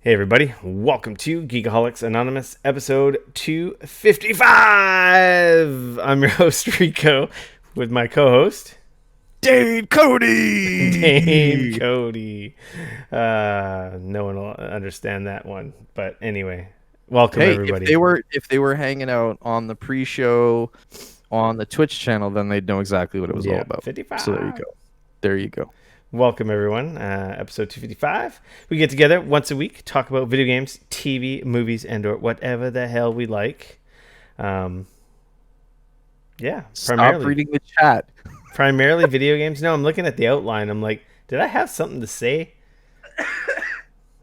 Hey everybody, welcome to Geekoholics Anonymous episode 255. I'm your host Rico with my co-host Dane Cody. Dane Cody. No one will understand that one, but anyway, welcome Hey, everybody. if they were hanging out on the pre-show on the Twitch channel, then they'd know exactly what it was all about. 55. So there you go. There you go. Welcome everyone. Episode 255. We get together once a week, talk about video games, TV, movies, and or whatever the hell we like. Stop Primarily reading the chat. Primarily video games. No, I'm looking at the outline. I'm like, did I have something to say?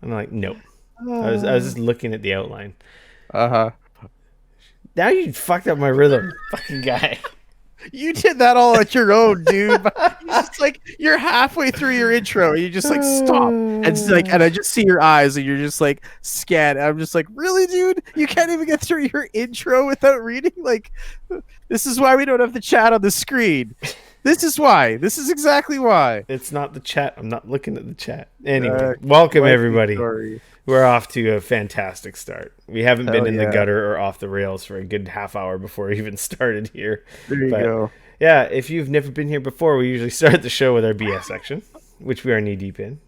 I'm like, nope. I was just looking at the outline. Uh-huh. Now you fucked up my rhythm, fucking guy. You did that all on your own, dude. You're halfway through your intro and you just like stop. And I just see your eyes and you're just like scan. I'm just like, really, dude? You can't even get through your intro without reading? Like, this is why we don't have the chat on the screen. This is why. This is exactly why. It's not the chat. I'm not looking at the chat. Anyway, welcome everybody. Story. We're off to a fantastic start. We haven't been in the yeah. gutter or off the rails for a good half hour before we even started here. There you go. Yeah, if you've never been here before, we usually start the show with our BS section, which we are knee deep in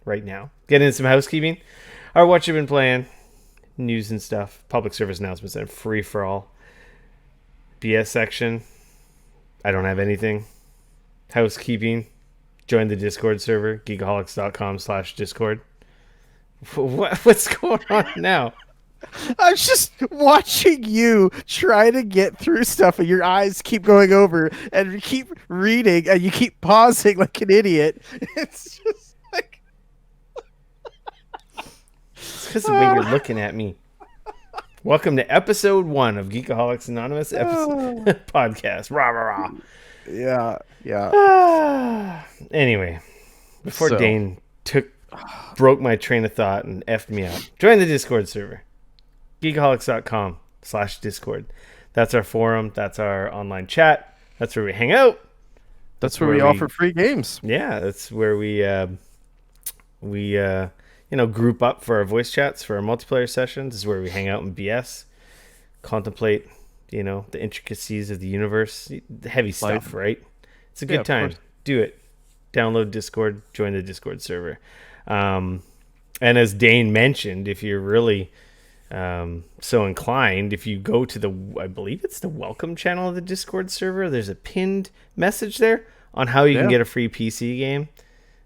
right now. Get into some housekeeping. Our what you've been playing, news and stuff, public service announcements, and free for all. BS section. I don't have anything. Housekeeping. Join the Discord server, Geekoholics.com/Discord. What's going on now? I'm just watching you try to get through stuff and your eyes keep going over and you keep reading and you keep pausing like an idiot. It's just like... It's because of the way you're looking at me. Welcome to episode 1 of Geekoholics Anonymous podcast. Rah, rah, rah. Yeah. Anyway, before Dane broke my train of thought and effed me up, join the Discord server. Geekoholics.com/Discord. That's our forum. That's our online chat. That's where we hang out. That's where we offer free games. Yeah, that's where we group up for our voice chats, for our multiplayer sessions. This is where we hang out and BS, contemplate, the intricacies of the universe, the heavy stuff, right? It's a good time. Do it. Download Discord, join the Discord server. And as Dane mentioned, if you're really so inclined, if you go to I believe it's the welcome channel of the Discord server, there's a pinned message there on how you can get a free PC game,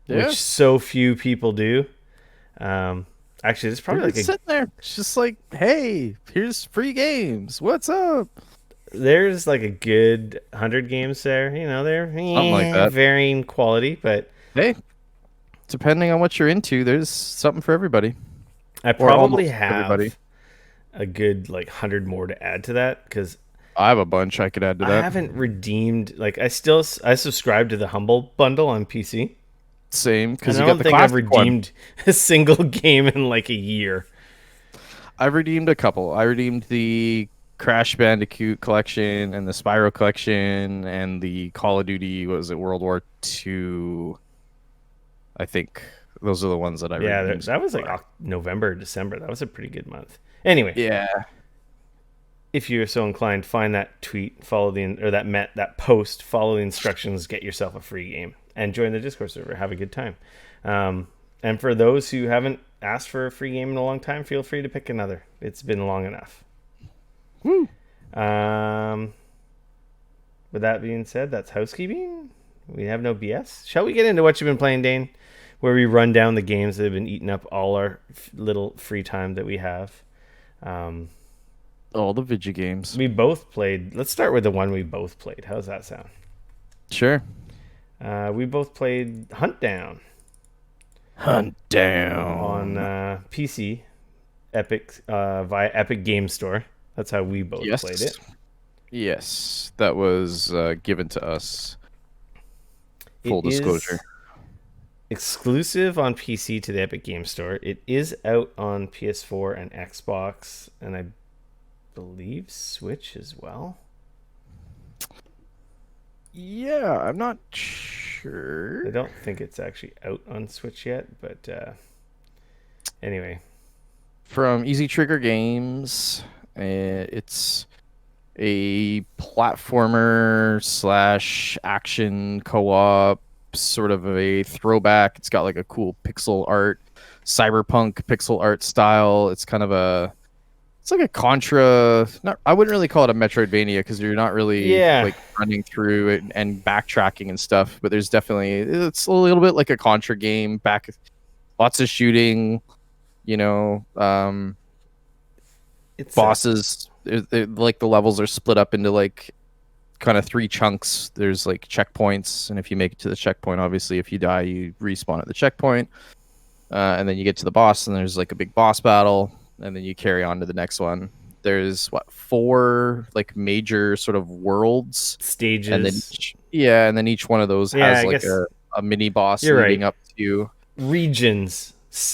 which so few people do. Actually, it's probably sitting there. It's just like, hey, here's free games. What's up? There's like a good 100 games there. They're like that. Varying quality, but hey, depending on what you're into, there's something for everybody. I probably have a good 100 more to add to that because I have a bunch I could add to that. I haven't redeemed. I subscribe to the Humble bundle on PC. Same, because I don't think I've redeemed a single game in a year. I've redeemed a couple. I redeemed the Crash Bandicoot collection and the Spyro collection and the Call of Duty, World War II. I think those are the ones that I redeemed. Yeah, that was November, December. That was a pretty good month. Anyway. Yeah. If you're so inclined, find that tweet, follow that post, follow the instructions, get yourself a free game, and join the Discord server. Have a good time. And for those who haven't asked for a free game in a long time, feel free to pick another. It's been long enough. Woo. With that being said, that's housekeeping. We have no BS. Shall we get into what you've been playing, Dane? Where we run down the games that have been eating up all our little free time that we have. All the video games. We both played. Let's start with the one we both played. How's that sound? Sure. We both played Huntdown. Huntdown. On PC. Epic via Epic Game Store. That's how we both played it. Yes. That was given to us. Full disclosure. Exclusive on PC to the Epic Game Store. It is out on PS4 and Xbox, and I believe Switch as well. Yeah, I'm not sure. I don't think it's actually out on Switch yet, but Anyway, from Easy Trigger Games. It's a platformer slash action co-op, sort of a throwback. It's got like a cool pixel art, cyberpunk pixel art style. It's kind of a, it's like a Contra. Not, I wouldn't really call it a Metroidvania because you're not really yeah, like running through it and backtracking and stuff. But there's definitely, it's a little bit like a Contra game. Back, lots of shooting. You know, it's bosses. Like the levels are split up into like kind of three chunks. There's like checkpoints, and if you make it to the checkpoint, obviously, if you die, you respawn at the checkpoint, and then you get to the boss, and there's like a big boss battle, and then you carry on to the next one. There's what, four like major sort of worlds, and then stages. yeah, and then each one of those Yeah, has I like guess a mini boss you're leading right. up to Regions,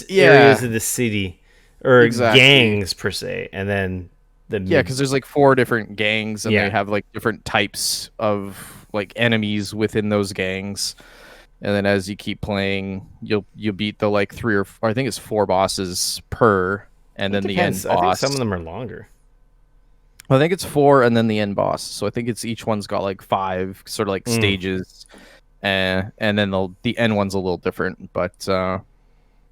yeah, areas of the city, or exactly. gangs per se, and then the Yeah, mid. because there's like four different gangs, and they Yeah, have like different types of like enemies within those gangs. And then as you keep playing, you'll beat the like or I think it's four bosses per, and it then the end depends. I think some of boss. them are longer. I think it's four, and then the end boss. So I think it's each one's got like five sort of like Mm. stages, and then the end one's a little different. But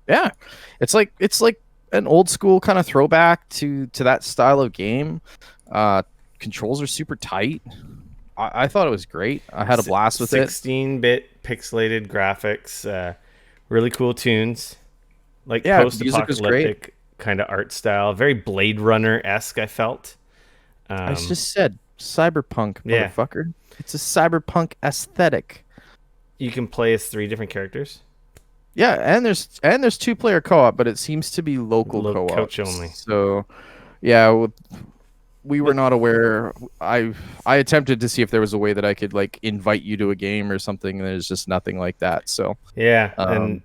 yeah, it's like an old school kind of throwback to that style of game. Controls are super tight. I thought it was great. I had a blast with it. 16-bit pixelated graphics, really cool tunes, like Yeah, music was great. post-apocalyptic kind of art style, very Blade Runner esque. I felt. I Um, just said cyberpunk, yeah, motherfucker. It's a cyberpunk aesthetic. you can play as three different characters. Yeah, and there's two-player co-op, but it seems to be local Low co-op. couch only. So, yeah, we were But not aware. I attempted to see if there was a way that I could like invite you to a game or something, and there's just nothing like that. So, yeah, and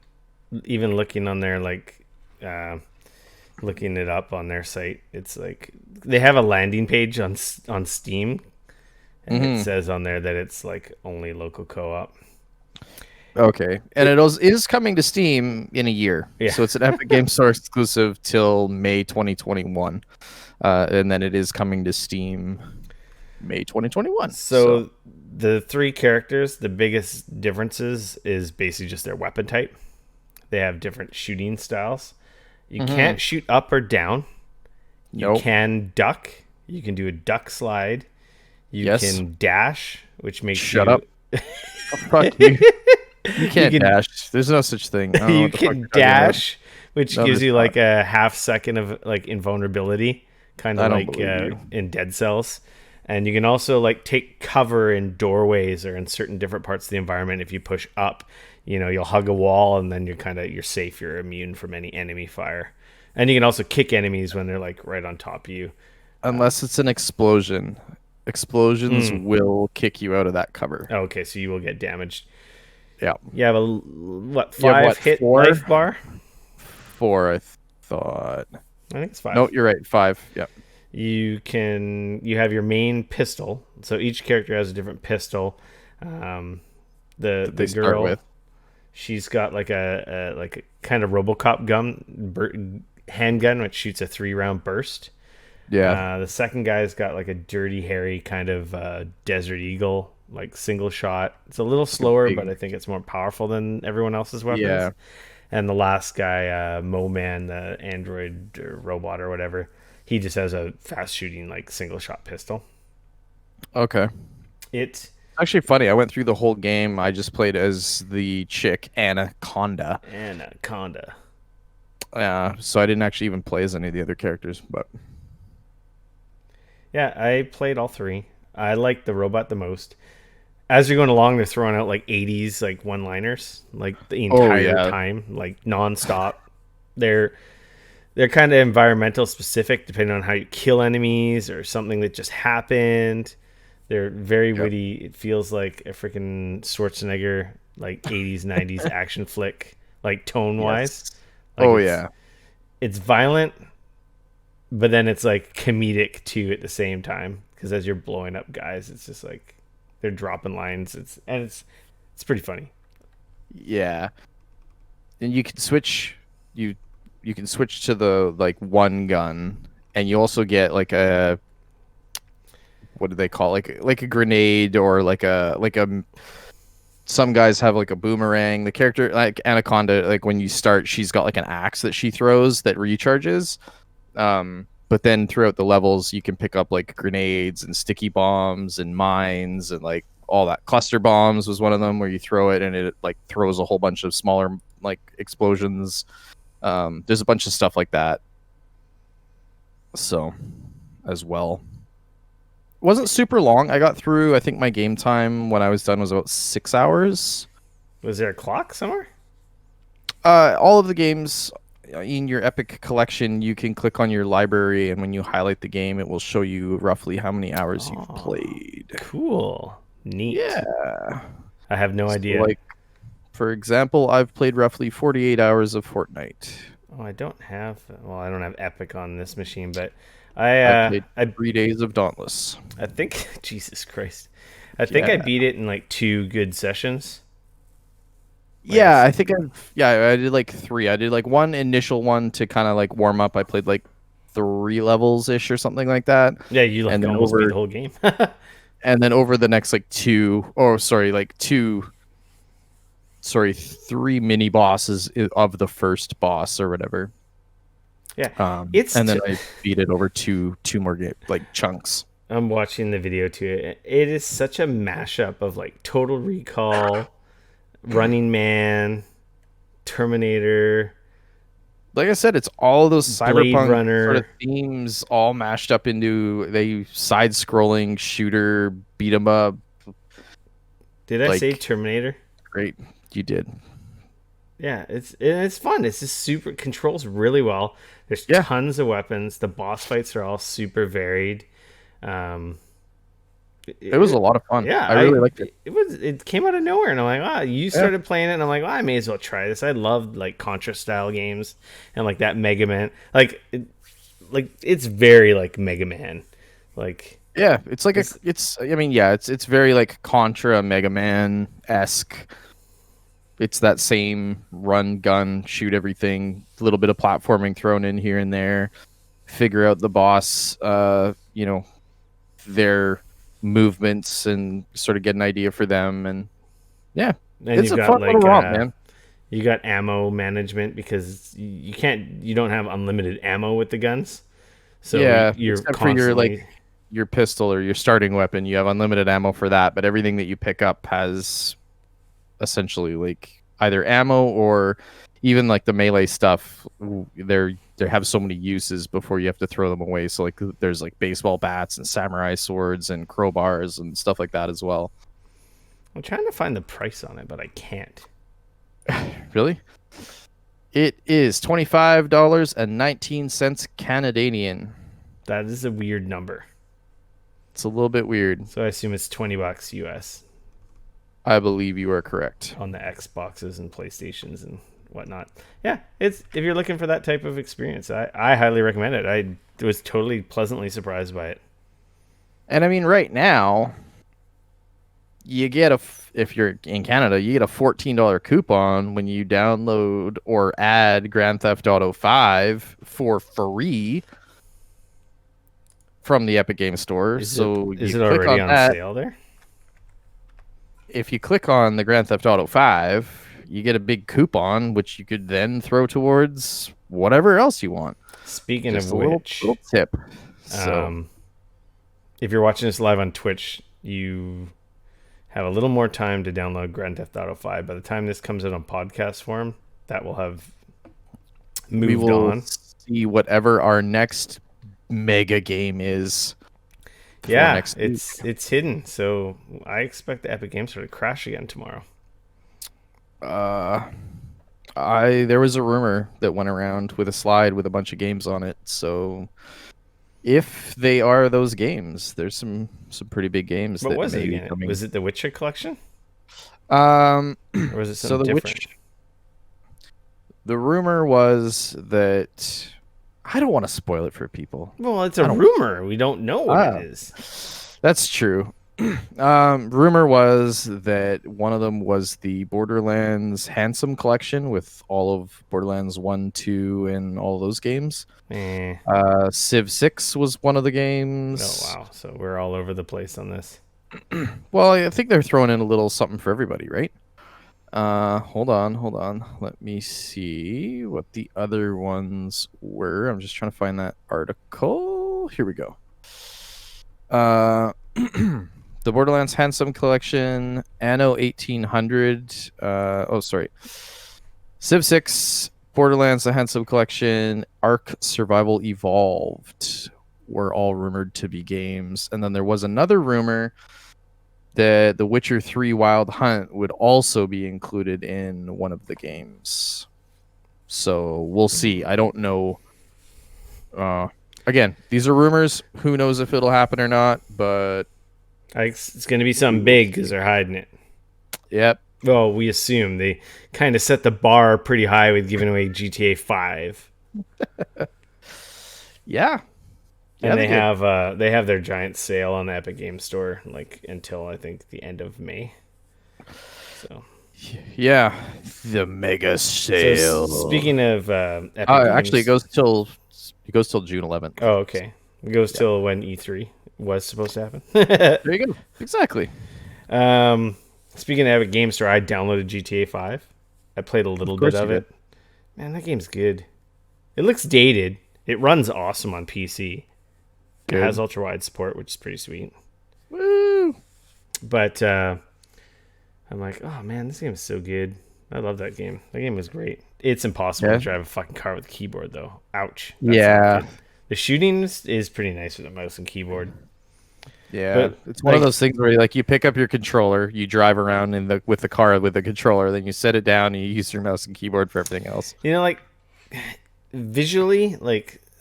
um, even looking on their like, looking it up on their site, it's like they have a landing page on Steam, and it mhm. says on there that it's like only local co-op. Okay, and It, it is coming to Steam in a year, yeah. so it's an Epic Game Store exclusive till May 2021, and then it is coming to Steam May 2021. So, So the three characters, the biggest differences is basically just their weapon type. They have different shooting styles. You mhm. can't shoot up or down. You Nope. can duck. You can do a duck slide. You Yes. can dash, which makes Shut you up. Oh, fuck you. You you can't can dash. There's no such thing. I don't know you what the fuck can you're talking about. dash, which No, gives there's you not. like a half second of like invulnerability, kind of I don't like believe you. in Dead Cells. And you can also like take cover in doorways or in certain different parts of the environment. If you push up, you'll hug a wall, and then you're safe. You're immune from any enemy fire. And you can also kick enemies when they're like right on top of you. Unless it's an explosion. Explosions Mm. will kick you out of that cover. Okay, so you will get damaged. Yeah. You have a what, You have 5 what, hit four? life bar? Four, I thought. I think it's No, 5. you're right. Five. Yeah. You have your main pistol. So each character has a different pistol. Um, the That the they start girl, with. she's got like a kind of RoboCop handgun, which shoots a 3-round burst. Yeah. The second guy's got like a dirty, hairy kind of Desert Eagle, like single shot. It's a little It's like a slower, but big. I think it's more powerful than everyone else's weapons. Yeah. And the last guy, Moman, the android or robot or whatever, he just has a fast shooting like single shot pistol. Okay. It Actually funny. I went through the whole game. I just played as the chick Anaconda. Anaconda. So I didn't actually even play as any of the other characters, but Yeah, I played all three. I like the robot the most. As you're going along, they're throwing out like 80s like one-liners, like the oh entire yeah, time, like nonstop. They're they're kind of environmental specific, depending on how you kill enemies or something that just happened. They're very yep, witty. It feels like a freaking Schwarzenegger like 80s 90s action flick, like tone wise. yes, Like oh it's yeah, it's violent, but then it's like comedic too at the same time, because as you're blowing up guys, it's just like they're dropping lines. It's pretty funny. yeah. And you can switch. You you can switch to the like one gun, and you also get like a, what do they call it? Like a grenade, or like a some guys have like a boomerang. The character like Anaconda, like when you start, she's got like an axe that she throws that recharges. But then throughout the levels, you can pick up like grenades and sticky bombs and mines and like all that. Cluster bombs was one of them, where you throw it and it like throws a whole bunch of smaller like explosions. There's a bunch of stuff like that. So, as well. Wasn't super long. I got through, I think my game time when I was done was about 6 hours. Was there a clock somewhere? All of the games in your Epic collection, you can click on your library, and when you highlight the game, it will show you roughly how many hours you've played. Cool. Neat. Yeah. I have no idea. Like, for example, I've played roughly 48 hours of Fortnite. Oh, I don't have Epic on this machine, but I played 3 days of Dauntless. I think Jesus Christ. I think I beat it in like 2 good sessions. Yeah, I think I did like 3. I did like one initial one to kind of like warm up. I played like 3 levels ish or something like that. Yeah, you like almost beat the whole game. And then over the next like 3 mini bosses of the first boss or whatever. Yeah, and then I beat it over two more like chunks. I'm watching the video too. It is such a mashup of like Total Recall, Running Man, Terminator. Like I said, it's all those cyberpunk Runner sort of themes all mashed up into a side-scrolling shooter beat 'em up. Did I say Terminator? Great, you did. Yeah, it's fun. It's just super controls really well. There's tons of weapons. The boss fights are all super varied. It was a lot of fun. Yeah, I really liked it. It came out of nowhere, and I'm like, you started playing it, and I'm like, I may as well try this. I love like Contra style games, and like that Mega Man, it's very like Mega Man, like it's like it's very like Contra Mega Man esque. It's that same run, gun, shoot everything, a little bit of platforming thrown in here and there. Figure out the boss, their movements, and sort of get an idea for them. And it's a fun little romp, man. You got ammo management because you don't have unlimited ammo with the guns. So you're constantly... for your pistol or your starting weapon, you have unlimited ammo for that. But everything that you pick up has essentially like either ammo or even like the melee stuff. They have so many uses before you have to throw them away. So like there's like baseball bats and samurai swords and crowbars and stuff like that as well. I'm trying to find the price on it, but I can't. Really? It is $25.19 Canadian. That is a weird number. It's a little bit weird. So I assume it's $20 US. I believe you are correct. On the Xboxes and PlayStations and whatnot. Yeah, if you're looking for that type of experience, I highly recommend it. I was totally pleasantly surprised by it. And I mean, right now, you get if you're in Canada, you get a $14 coupon when you download or add Grand Theft Auto 5 for free from the Epic Game Store. Is it already on sale there? If you click on the Grand Theft Auto 5, you get a big coupon, which you could then throw towards whatever else you want. Speaking of which, little tip. So, if you're watching this live on Twitch, you have a little more time to download Grand Theft Auto 5. By the time this comes out on podcast form, that will have moved on. See whatever our next mega game is. Yeah, it's hidden, so I expect the Epic Game Store to crash again tomorrow. There was a rumor that went around with a slide with a bunch of games on it. So if they are those games, there's some pretty big games. What was it again? Was it the Witcher collection? Or was it something different? The rumor was that... I don't want to spoil it for people. Well, it's a rumor. We don't know what it is. That's true. Rumor was that one of them was the Borderlands Handsome Collection with all of Borderlands 1, 2, and all those games. Civ 6 was one of the games. Oh, wow. So we're all over the place on this. Well, I think they're throwing in a little something for everybody, right? Hold on. Let me see what the other ones were. I'm just trying to find that article. Here we go. The Borderlands Handsome Collection, Anno 1800. Civ 6, Borderlands The Handsome Collection, Ark Survival Evolved were all rumored to be games. And then there was another rumor that The Witcher 3 Wild Hunt would also be included in one of the games. So we'll see. I don't know. Again, these are rumors. Who knows if it'll happen or not, but it's going to be something big because they're hiding it. Yep. Well, we assume they kind of set the bar pretty high with giving away GTA 5. Yeah. And they have their giant sale on the Epic Game Store until I think the end of May. So yeah, the mega sale. So, speaking of Epic actually, it goes till June 11th. Oh, okay. It goes till when E3 was supposed to happen. There you go. Exactly. Speaking of Epic Game Store, I downloaded GTA 5. I played a little bit of it. Man, that game's good. It looks dated. It runs awesome on PC. Good. It has ultra-wide support, which is pretty sweet. Woo! But I'm like, oh man, this game is so good. I love that game. That game was great. It's impossible to drive a fucking car with a keyboard, though. Ouch. Yeah. The shooting is pretty nice with a mouse and keyboard. Yeah, but it's one of those things where you pick up your controller, you drive around with the car with the controller, then you set it down and you use your mouse and keyboard for everything else. Visually,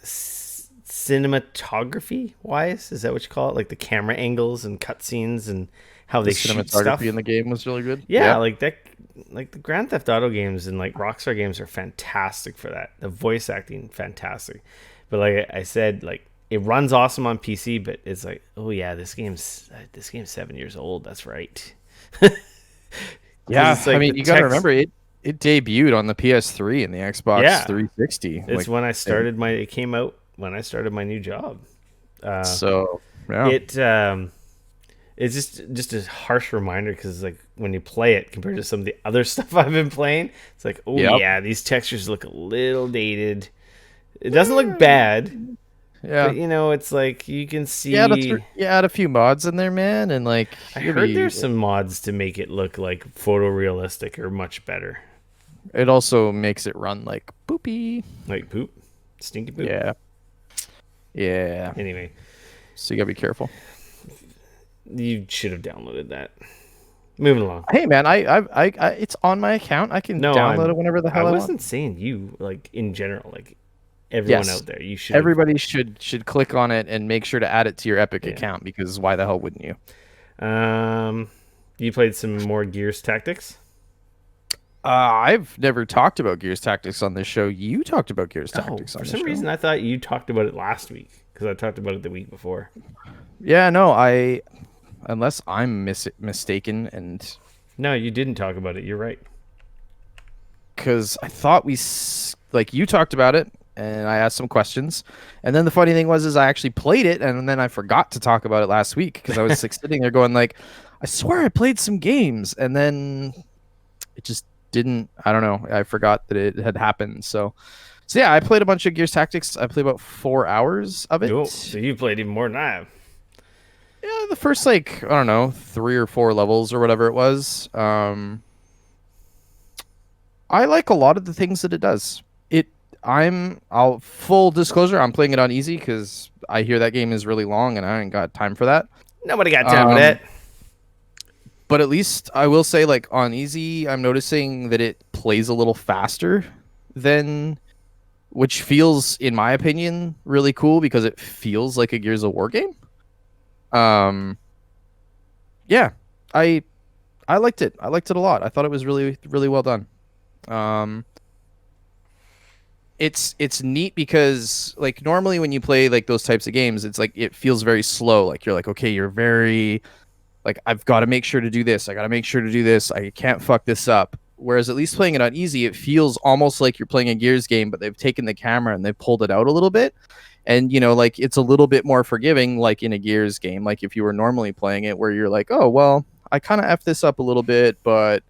cinematography wise, is that what you call it? Like the camera angles and cutscenes and how they shoot stuff in the game was really good. Yeah, like that, like the Grand Theft Auto games and Rockstar games are fantastic for that. The voice acting, fantastic. But like I said, it runs awesome on PC, but it's oh yeah, this game's 7 years old. That's right. Yeah, I mean, you got to remember it debuted on the PS3 and the Xbox 360. It's when I started it came out when I started my new job. So yeah. It's just a harsh reminder because when you play it compared to some of the other stuff I've been playing, it's yeah, these textures look a little dated. It doesn't look bad. Yeah, but it's you can see. Yeah, add a few mods in there, man, and I heard there's some mods to make it look photorealistic or much better. It also makes it run like poopy, like poop, stinky poop. Yeah. Anyway, so you gotta be careful. You should have downloaded that. Moving along. Hey man, I it's on my account. I can download it whenever the hell I want. I wasn't saying you in general everyone out there. You should. Everybody should click on it and make sure to add it to your Epic account because why the hell wouldn't you? You played some more Gears Tactics? I've never talked about Gears Tactics on this show. You talked about Gears Tactics on this show. For some reason, I thought you talked about it last week because I talked about it the week before. Yeah, no, unless I'm mistaken, and no, you didn't talk about it. You're right. Because I thought you talked about it, and I asked some questions, and then the funny thing was I actually played it, and then I forgot to talk about it last week because I was sitting there going I swear I played some games, and then it just didn't. I don't know. I forgot that it had happened. So yeah, I played a bunch of Gears Tactics. I played about 4 hours of it. Cool. So you played even more than I have. Yeah, the first 3 or 4 levels or whatever it was. I like a lot of the things that it does. Full disclosure, I'm playing it on easy because I hear that game is really long and I ain't got time for that. Nobody got time for that. But at least I will say, on easy, I'm noticing that it plays a little faster than, which feels, in my opinion, really cool because it feels like a Gears of War game. Yeah, I liked it. I liked it a lot. I thought it was really, really well done. It's neat because normally when you play those types of games, it's it feels very slow. You're okay, you're very like I've got to make sure to do this. I got to make sure to do this. I can't fuck this up. Whereas at least playing it on easy, it feels almost like you're playing a Gears game, but they've taken the camera and they've pulled it out a little bit. And, you know, like it's a little bit more forgiving, like in a Gears game, like if you were normally playing it where you're like, oh, well, I kind of F this up a little bit, but,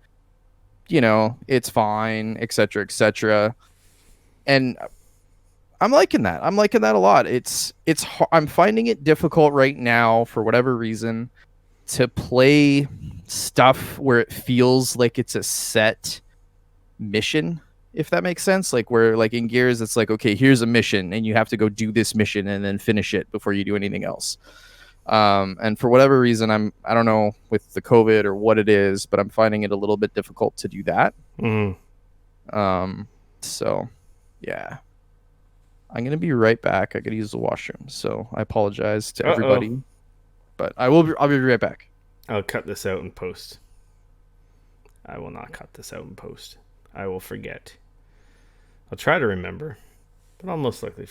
you know, it's fine, etc., etc. And I'm liking that. I'm liking that a lot. I'm finding it difficult right now for whatever reason to play stuff where it feels like it's a set mission, if that makes sense. Like where like in Gears it's like, okay, here's a mission and you have to go do this mission and then finish it before you do anything else. And for whatever reason, I don't know with the COVID or what it is, but I'm finding it a little bit difficult to do that. So yeah, I'm gonna be right back. I gotta use the washroom, so I apologize to everybody, but I'll be right back. I'll cut this out in post. I will not cut this out in post. I will forget. I'll try to remember, but I'll most likely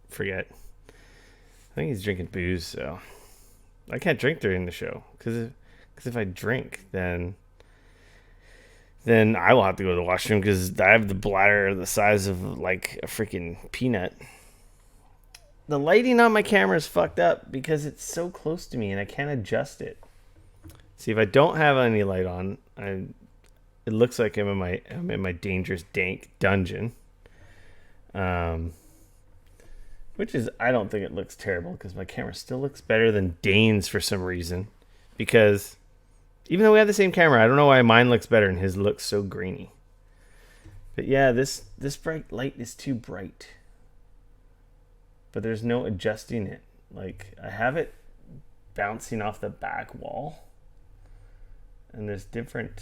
forget. I think he's drinking booze, so I can't drink during the show because if I drink, then I will have to go to the washroom because I have the bladder the size of like a freaking peanut. The lighting on my camera is fucked up because it's so close to me and I can't adjust it. See, if I don't have any light on, it looks like I'm in my dangerous dank dungeon. Which is, I don't think it looks terrible because my camera still looks better than Dane's for some reason. Because even though we have the same camera, I don't know why mine looks better and his looks so grainy. But yeah, this bright light is too bright. But there's no adjusting it. Like, I have it bouncing off the back wall. And there's different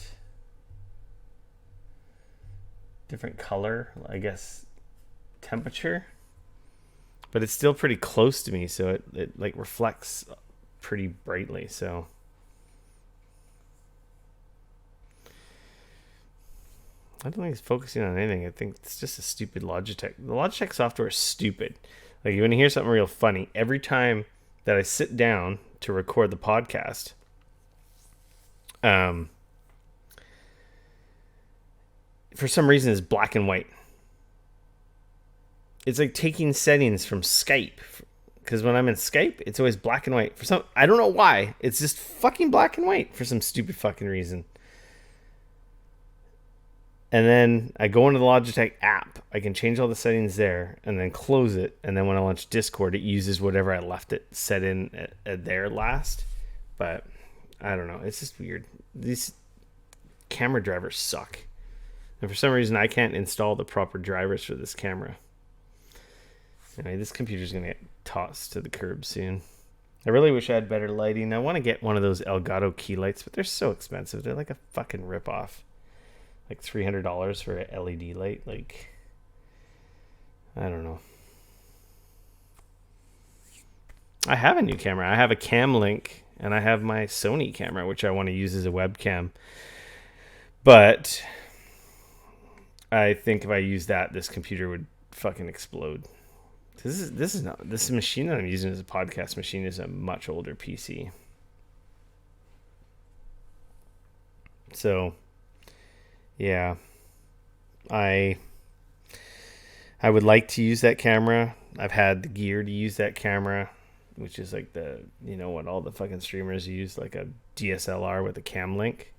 color, I guess, temperature. But it's still pretty close to me, so it like reflects pretty brightly, so I don't think it's focusing on anything. I think it's just a stupid Logitech. The Logitech software is stupid. Like, you want to hear something real funny, every time that I sit down to record the podcast, for some reason it's black and white. It's like taking settings from Skype, because when I'm in Skype, it's always black and white. I don't know why. It's just fucking black and white for some stupid fucking reason. And then I go into the Logitech app. I can change all the settings there and then close it. And then when I launch Discord, it uses whatever I left it set in at there last. But I don't know. It's just weird. These camera drivers suck. And for some reason, I can't install the proper drivers for this camera. Anyway, this computer's going to get tossed to the curb soon. I really wish I had better lighting. I want to get one of those Elgato key lights, but they're so expensive. They're like a fucking ripoff. Like $300 for an LED light. Like, I don't know. I have a new camera. I have a Cam Link, and I have my Sony camera, which I want to use as a webcam. But I think if I use that, this computer would fucking explode. This machine that I'm using as a podcast machine is a much older PC. So, yeah, I would like to use that camera. I've had the gear to use that camera, which is like what all the fucking streamers use, like a DSLR with a cam link.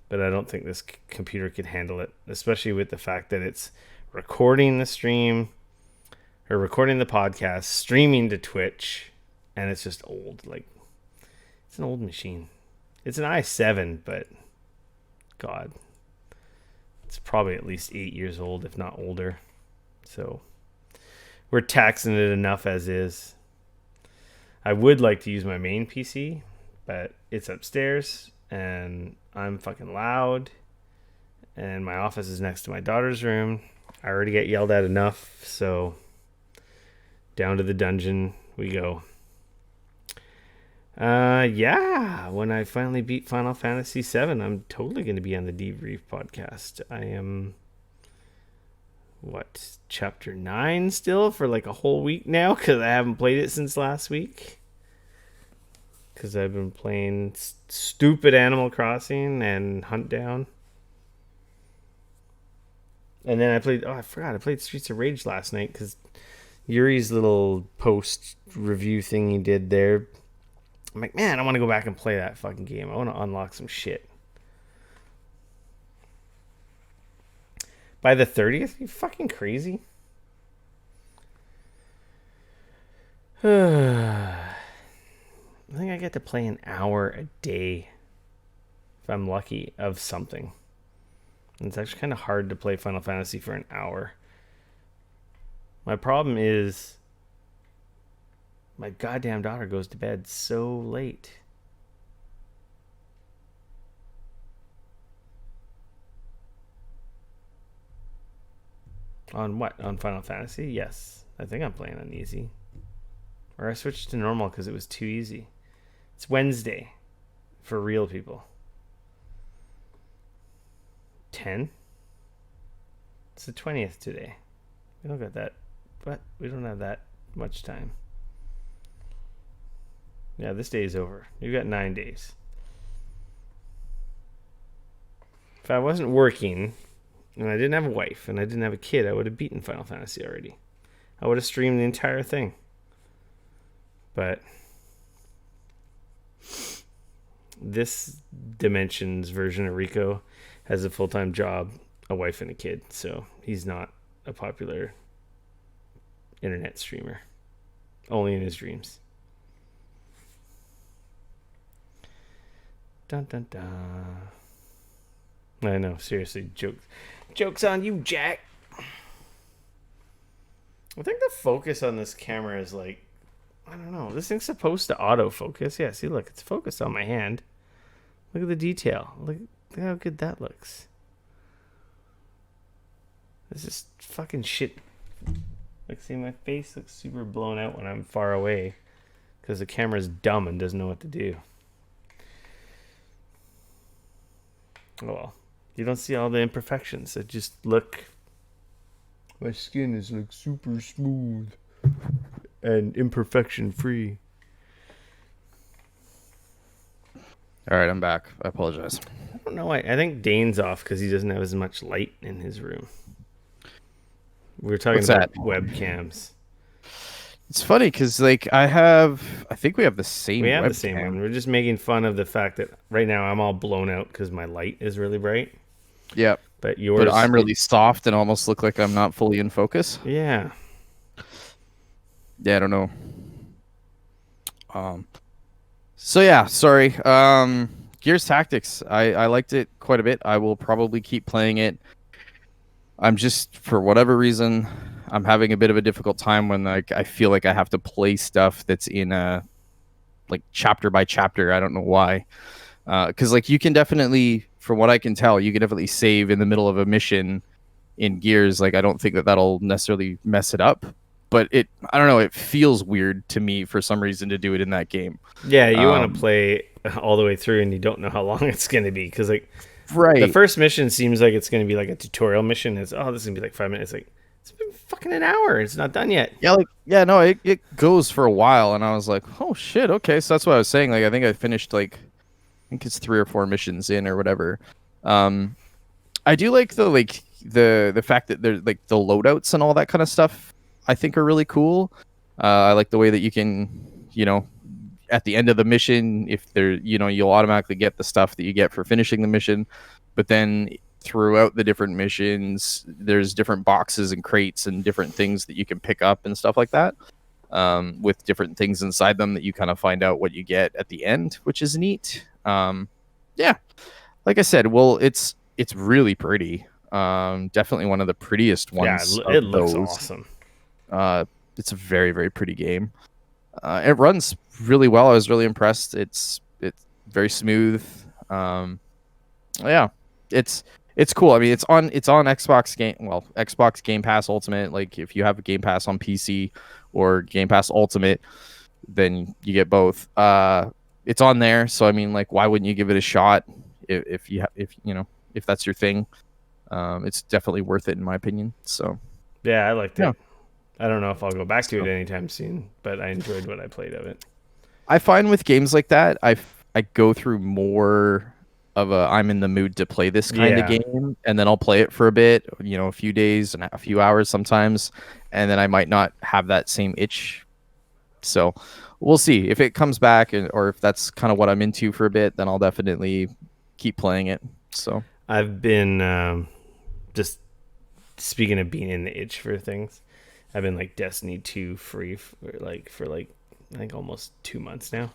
But I don't think this computer could handle it, especially with the fact that it's recording the stream, or recording the podcast, streaming to Twitch, and it's just old. Like, it's an old machine. It's an i7, but God, it's probably at least 8 years old, if not older. So we're taxing it enough as is. I would like to use my main PC, but it's upstairs and I'm fucking loud, and my office is next to my daughter's room. I already get yelled at enough, so down to the dungeon we go. Yeah, when I finally beat Final Fantasy VII, I'm totally going to be on the Debrief podcast. I am, chapter 9 still for like a whole week now, because I haven't played it since last week. because I've been playing stupid Animal Crossing and Huntdown. And then I played. Oh, I forgot. I played Streets of Rage last night because Yuri's little post review thing he did there. I'm like, man, I want to go back and play that fucking game. I want to unlock some shit. By the 30th? You fucking crazy? I think I get to play an hour a day, if I'm lucky, of something. And it's actually kind of hard to play Final Fantasy for an hour. My problem is my goddamn daughter goes to bed so late. On what? On Final Fantasy? Yes. I think I'm playing on easy. Or I switched to normal because it was too easy. It's Wednesday for real people. 10? It's the 20th today. We don't got that. But we don't have that much time. Yeah, this day is over. You've got 9 days. If I wasn't working and I didn't have a wife and I didn't have a kid, I would have beaten Final Fantasy already. I would have streamed the entire thing. But this Dimensions version of Rico has a full-time job, a wife, and a kid, so he's not a popular internet streamer. Only in his dreams. Dun dun dun. I know, seriously, jokes on you, Jack. I think the focus on this camera is like, I don't know. This thing's supposed to autofocus. Yeah, see, look, it's focused on my hand. Look at the detail. Look how good that looks. This is fucking shit. Like, see, my face looks super blown out when I'm far away because the camera's dumb and doesn't know what to do. Oh well. You don't see all the imperfections. It just look... My skin is like super smooth and imperfection free. All right, I'm back. I apologize. I don't know why. I think Dane's off because he doesn't have as much light in his room. We were talking about webcams. It's funny because, like, I think we have the same. We have the same one. We're just making fun of the fact that right now I'm all blown out because my light is really bright. Yep. But yours. But I'm really soft and almost look like I'm not fully in focus. Yeah. Yeah, I don't know. So yeah, sorry. Gears Tactics. I liked it quite a bit. I will probably keep playing it. I'm just, for whatever reason, I'm having a bit of a difficult time when I feel like I have to play stuff that's in a like chapter by chapter. I don't know why. Because like you can definitely, from what I can tell, you can definitely save in the middle of a mission in Gears. Like I don't think that'll necessarily mess it up. But I don't know, it feels weird to me for some reason to do it in that game. Yeah, you want to play all the way through and you don't know how long it's going to be. Because, like, right. The first mission seems like it's going to be like a tutorial mission. It's, this is going to be like 5 minutes. Like, it's been fucking an hour. It's not done yet. Yeah, no, it goes for a while. And I was like, oh, shit, okay. So that's what I was saying. Like, I think I finished, like, I think it's 3 or 4 missions in or whatever. I do like the fact that there's, like, the loadouts and all that kind of stuff. I think are really cool. I like the way that you can, at the end of the mission, if there, you'll automatically get the stuff that you get for finishing the mission. But then throughout the different missions, there's different boxes and crates and different things that you can pick up and stuff like that, with different things inside them that you kind of find out what you get at the end, which is neat. Yeah, like I said, well, it's really pretty. Definitely one of the prettiest ones. Yeah, it looks awesome. It's a very, very pretty game. It runs really well. I was really impressed. It's very smooth. Yeah, it's cool. I mean, it's on Xbox Game Pass Ultimate. Like if you have a Game Pass on PC or Game Pass Ultimate, then you get both. It's on there, so I mean, like, why wouldn't you give it a shot if that's your thing? It's definitely worth it in my opinion. So yeah, I liked it. I don't know if I'll go back to it anytime soon, but I enjoyed what I played of it. I find with games like that, I go through more of a I'm in the mood to play this kind of Yeah. game, and then I'll play it for a bit, a few days and a few hours sometimes, and then I might not have that same itch. So we'll see if it comes back, or if that's kind of what I'm into for a bit, then I'll definitely keep playing it. So I've been just speaking of being in the itch for things. I've been like Destiny 2 free for I think almost 2 months now.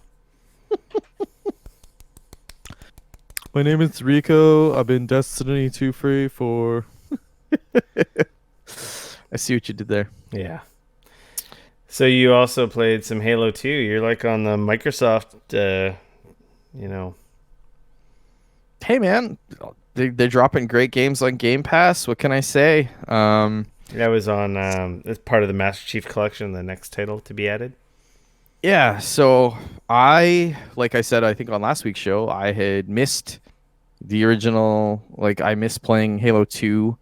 my name is Rico. I've been Destiny 2 free for. I see what you did there. Yeah. So you also played some Halo 2. You're like on the Microsoft, Hey man, they're dropping great games on Game Pass. What can I say? That was on. It's part of the Master Chief Collection, the next title to be added. Yeah. So like I said, I think on last week's show, I had missed the original. Like I missed playing Halo 2.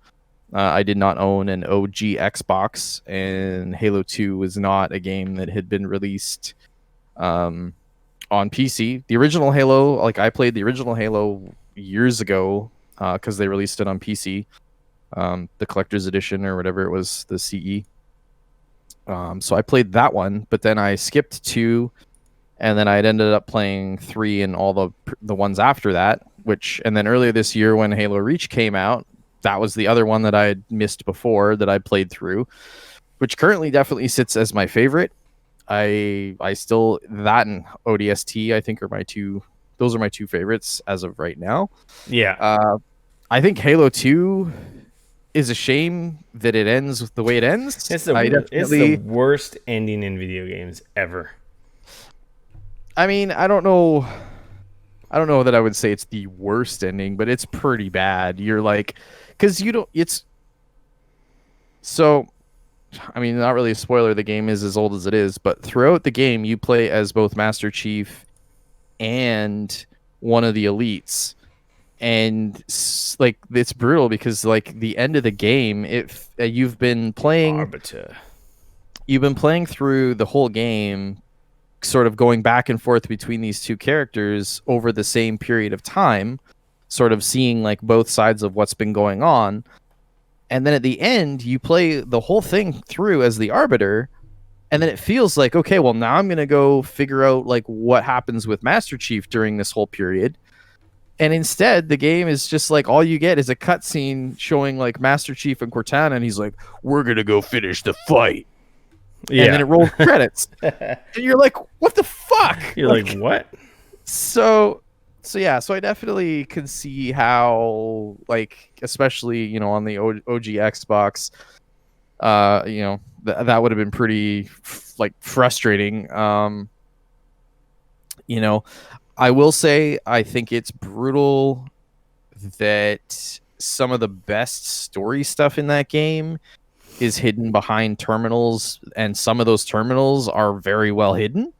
I did not own an OG Xbox, and Halo 2 was not a game that had been released on PC. The original Halo, like I played the original Halo years ago because they released it on PC, the collector's edition or whatever it was, the CE. So I played that one, but then I skipped 2, and then I ended up playing 3 and all the ones after that. And then earlier this year when Halo Reach came out, that was the other one that I had missed before that I played through, which currently definitely sits as my favorite. I still, that and ODST I think are my two favorites as of right now. Yeah. I think Halo 2 is a shame that it ends the way it ends. It's the worst ending in video games ever. I mean, I don't know that I would say it's the worst ending, but it's pretty bad. You're like, because you don't, it's so, I mean, not really a spoiler. The game is as old as it is, but throughout the game, you play as both Master Chief and one of the elites. And like, it's brutal because like the end of the game, you've been playing through the whole game, sort of going back and forth between these two characters over the same period of time, sort of seeing like both sides of what's been going on. And then at the end, you play the whole thing through as the Arbiter. And then it feels like, okay, well, now I'm going to go figure out like what happens with Master Chief during this whole period. And instead, the game is just like, all you get is a cutscene showing like Master Chief and Cortana, and he's like, we're going to go finish the fight. Yeah. And then it rolls credits. And you're like, what the fuck? You're like what? So I definitely can see how, like, especially, on the OG Xbox, that would have been pretty frustrating. I will say I think it's brutal that some of the best story stuff in that game is hidden behind terminals, and some of those terminals are very well hidden.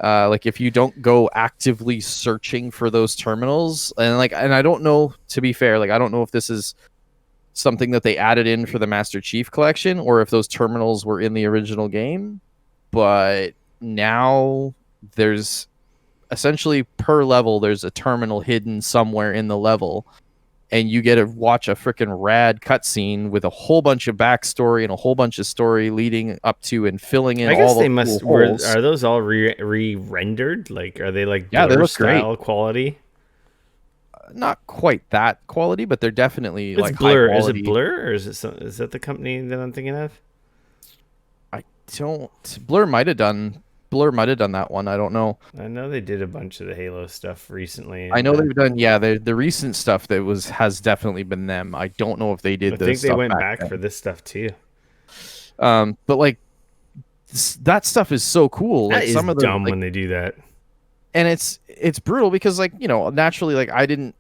Like if you don't go actively searching for those terminals, and I don't know, to be fair, like I don't know if this is something that they added in for the Master Chief collection or if those terminals were in the original game, but now there's essentially per level there's a terminal hidden somewhere in the level, and you get to watch a freaking rad cutscene with a whole bunch of backstory and a whole bunch of story leading up to and filling in. I guess all they must. Are those all re-rendered? Like, are they like Blur they look style great quality? Not quite that quality, but they're definitely it's like Blur. High is it Blur, or is that the company that I'm thinking of? I don't. Blur might have done that one. I don't know. I know they did a bunch of the Halo stuff recently. I know they've done, the recent stuff that has definitely been them. I don't know if they did. I think they went back for this stuff too. But like that stuff is so cool. That is dumb when they do that. And it's brutal because naturally, like I didn't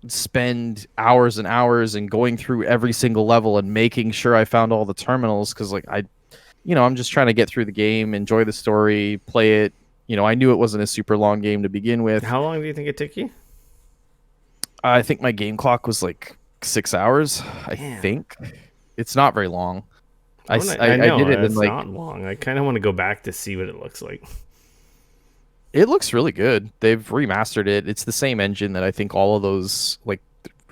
spend hours and hours and going through every single level and making sure I found all the terminals, because like I'm just trying to get through the game, enjoy the story, play it. I knew it wasn't a super long game to begin with. How long do you think it took you? I think my game clock was like 6 hours. I think it's not very long. I know, I did it in like not long. I kind of want to go back to see what it looks like. It looks really good. They've remastered it. It's the same engine that I think all of those like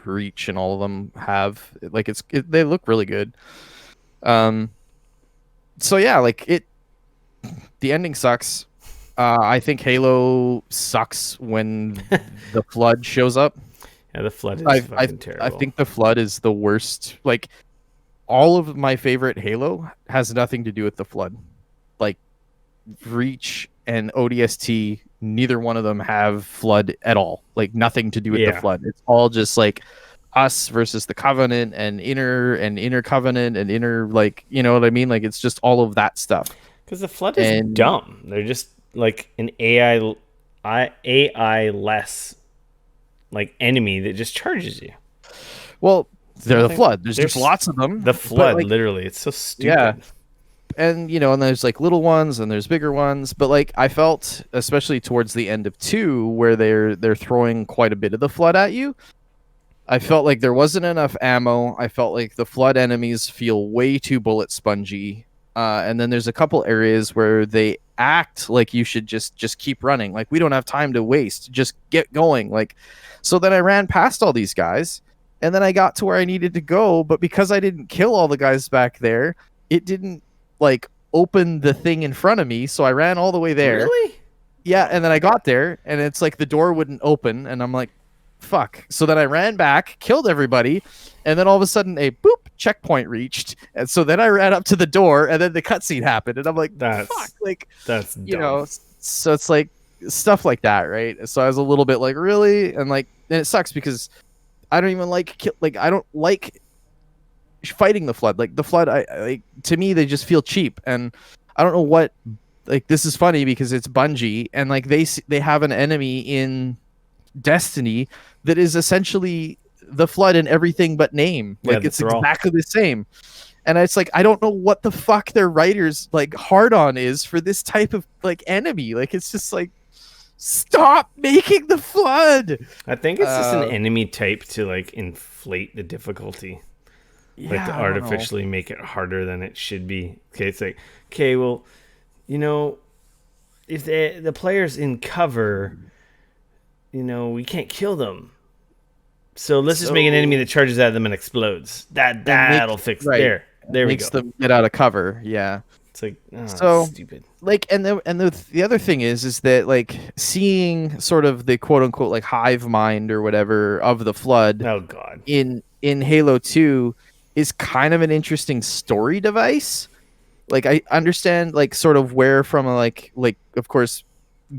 Reach and all of them have. Like they look really good. Um, so yeah, like it. The ending sucks. I think Halo sucks when the flood shows up. Yeah, the flood is fucking terrible. I think the flood is the worst. Like all of my favorite Halo has nothing to do with the flood. Like Reach and ODST, neither one of them have flood at all. Like nothing to do with the flood. It's all just like us versus the Covenant and inner Covenant and inner, like, you know what I mean? Like it's just all of that stuff. Because the flood is dumb. They're just like an AI less like enemy that just charges you. Well, they're the flood. There's just lots of them. The flood, like, literally, it's so stupid. Yeah. And and there's like little ones and there's bigger ones, but like I felt, especially towards the end of 2, where they're throwing quite a bit of the flood at you, I felt like there wasn't enough ammo. I felt like the flood enemies feel way too bullet spongy. And then there's a couple areas where they act like you should just keep running. Like, we don't have time to waste. Just get going. Like, so then I ran past all these guys, and then I got to where I needed to go. But because I didn't kill all the guys back there, it didn't like open the thing in front of me. So I ran all the way there. Really? Yeah. And then I got there, and it's like the door wouldn't open, and I'm like, fuck. So then I ran back, killed everybody, and then all of a sudden a boop checkpoint reached, and so then I ran up to the door, and then the cutscene happened, and I'm like, fuck, like that's dumb. So it's like stuff like that, right? So I was a little bit like, really, and it sucks because I don't even I don't like fighting the flood. Like the flood, I like, to me they just feel cheap, and I don't know what. Like, this is funny because it's Bungie, and like they have an enemy in Destiny that is essentially the flood in everything but name. Like, it's exactly the same. And it's like, I don't know what the fuck their writers like hard on is for this type of like enemy. Like, it's just like, stop making the flood. I think it's just an enemy type to like inflate the difficulty. Like to artificially make it harder than it should be. Okay, it's like, okay, well, if the player's in cover, we can't kill them. So let's just make an enemy that charges at them and explodes. That'll fix it. There we go. Makes them get out of cover. Yeah. It's like, stupid. Like, and the other thing is that like seeing sort of the quote unquote like hive mind or whatever of the flood. Oh God. In Halo 2 is kind of an interesting story device. Like, I understand like sort of where from like of course,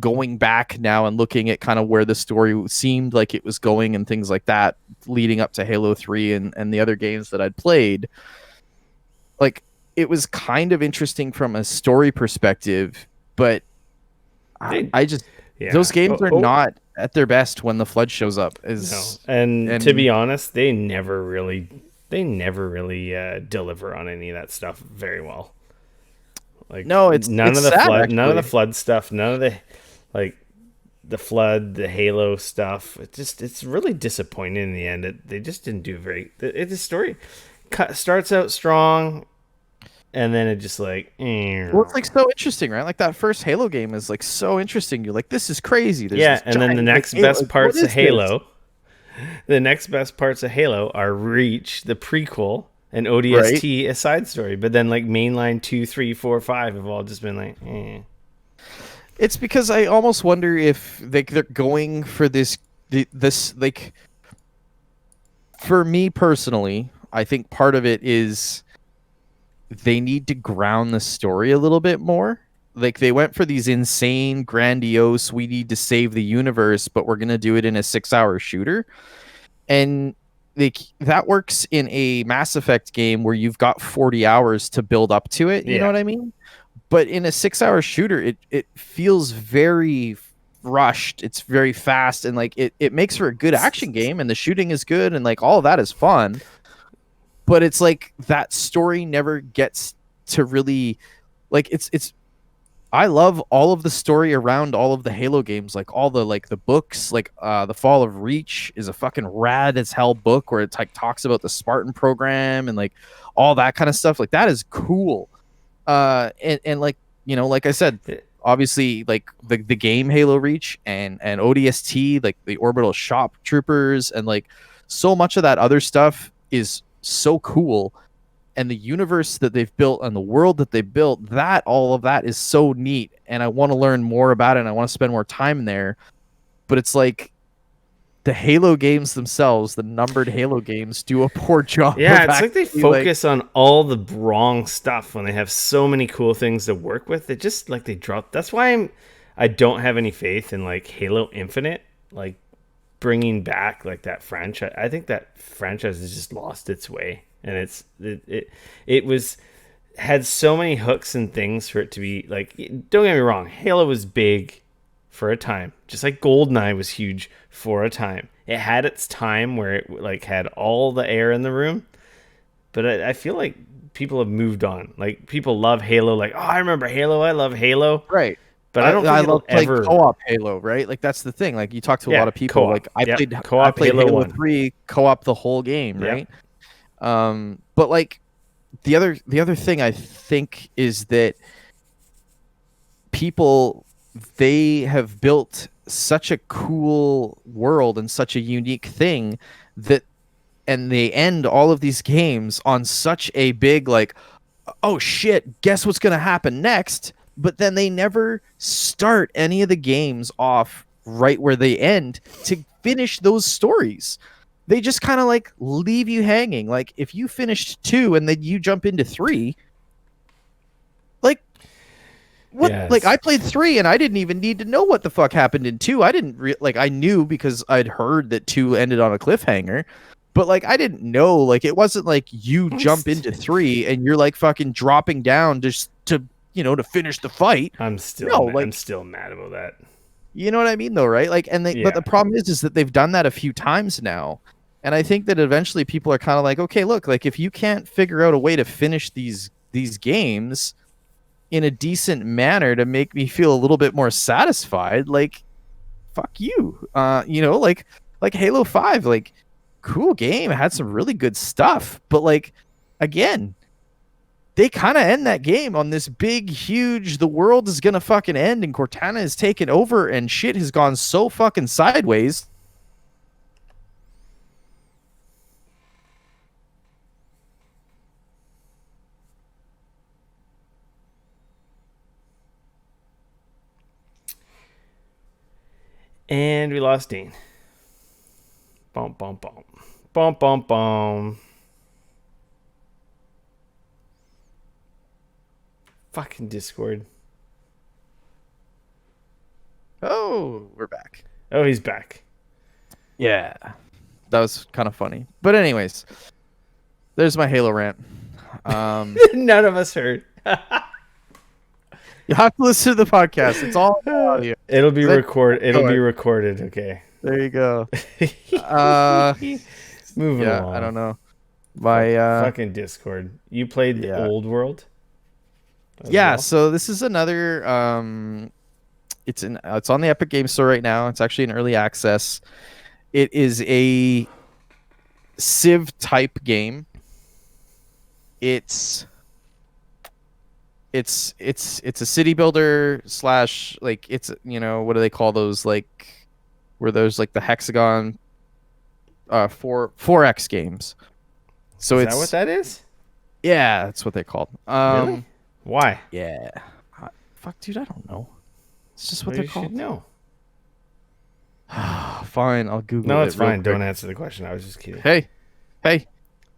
going back now and looking at kind of where the story seemed like it was going and things like that leading up to Halo 3 and the other games that I'd played, like it was kind of interesting from a story perspective, but those games are not at their best when the flood shows up. And to be honest, they never really deliver on any of that stuff very well. Like, no, it's none it's of the sad, flood, actually. none of the flood stuff, none of the like the flood, the Halo stuff. It's really disappointing in the end. They just didn't do very. The story starts out strong, and then it just like. Well, it's like so interesting, right? Like that first Halo game is like so interesting. You're like, this is crazy. There's and then the next best parts of Halo. The next best parts of Halo are Reach, the prequel, and ODST, a side story. But then like mainline 2, 3, 4, 5 have all just been like, eh. It's because I almost wonder if they're going for this like. For me personally, I think part of it is they need to ground the story a little bit more. Like, they went for these insane, grandiose, we need to save the universe, but we're going to do it in a 6-hour shooter. And that works in a Mass Effect game where you've got 40 hours to build up to it. You know what I mean? But in a 6-hour shooter, it feels very rushed. It's very fast, and like it makes for a good action game, and the shooting is good, and like all of that is fun. But it's like that story never gets to really like it's I love all of the story around all of the Halo games, like all the the books, like The Fall of Reach is a fucking rad as hell book where it like talks about the Spartan program and like all that kind of stuff. Like, that is cool. And like, like I said, obviously like the game Halo Reach and ODST, like the orbital shop troopers, and like so much of that other stuff is so cool. And the universe that they've built and the world that they built, that all of that is so neat. And I want to learn more about it, and I want to spend more time there. But it's like the Halo games themselves, the numbered Halo games, do a poor job. Yeah, it's like they focus on all the wrong stuff when they have so many cool things to work with. It just like they drop. That's why I don't have any faith in like Halo Infinite, like bringing back like that franchise. I think that franchise has just lost its way, and it was had so many hooks and things for it to be like. Don't get me wrong, Halo was big for a time, just like GoldenEye was huge for a time. It had its time where it like had all the air in the room, but I feel like people have moved on. Like people love Halo, like, oh, I remember Halo, I love Halo, right? But I don't think it'll love ever co-op Halo, right? Like that's the thing. Like you talk to a lot of people. Co-op. Like I co-op played Halo 1. 3 co-op the whole game, right? But like the other thing I think is that people, they have built such a cool world and such a unique thing that, and they end all of these games on such a big like, oh shit, guess what's gonna happen next? But then they never start any of the games off right where they end to finish those stories. They just kind of like leave you hanging. Like if you finished 2 and then you jump into 3, like what? Yes. Like I played 3 and I didn't even need to know what the fuck happened in 2. I didn't like I knew because I'd heard that 2 ended on a cliffhanger. But like I didn't know, like it wasn't like you jump into 3 and you're like fucking dropping down just to, you know, to finish the fight. I'm still mad about that. You know what I mean though, right? Like but the problem is that they've done that a few times now. And I think that eventually people are kind of like, okay, look, like if you can't figure out a way to finish these games in a decent manner to make me feel a little bit more satisfied, like fuck you. You know, like Halo 5, like cool game, it had some really good stuff, but like again, they kind of end that game on this big huge the world is gonna fucking end and Cortana is taken over and shit has gone so fucking sideways. And we lost Dean. Bump, bump, bump. Bump, bump, bump. Fucking Discord. Oh, we're back. Oh, he's back. Yeah. That was kind of funny. But anyways, there's my Halo rant. None of us heard. You have to listen to the podcast. It's all audio. It'll be recorded. Okay. There you go. Moving along. I don't know. My fucking Discord. You played the Old World? Well? So this is another it's on the Epic Game Store right now. It's actually in early access. It is a Civ type game. It's a city builder / like it's, you know, what do they call those, like where there's like the hexagon 4x games. So is that what that is? Yeah, that's what they're called. Really? Why? Yeah. Fuck, dude, I don't know. It's just what Maybe they're called. No. Fine, I'll Google it. No, it's fine. Don't answer the question. I was just kidding. Hey.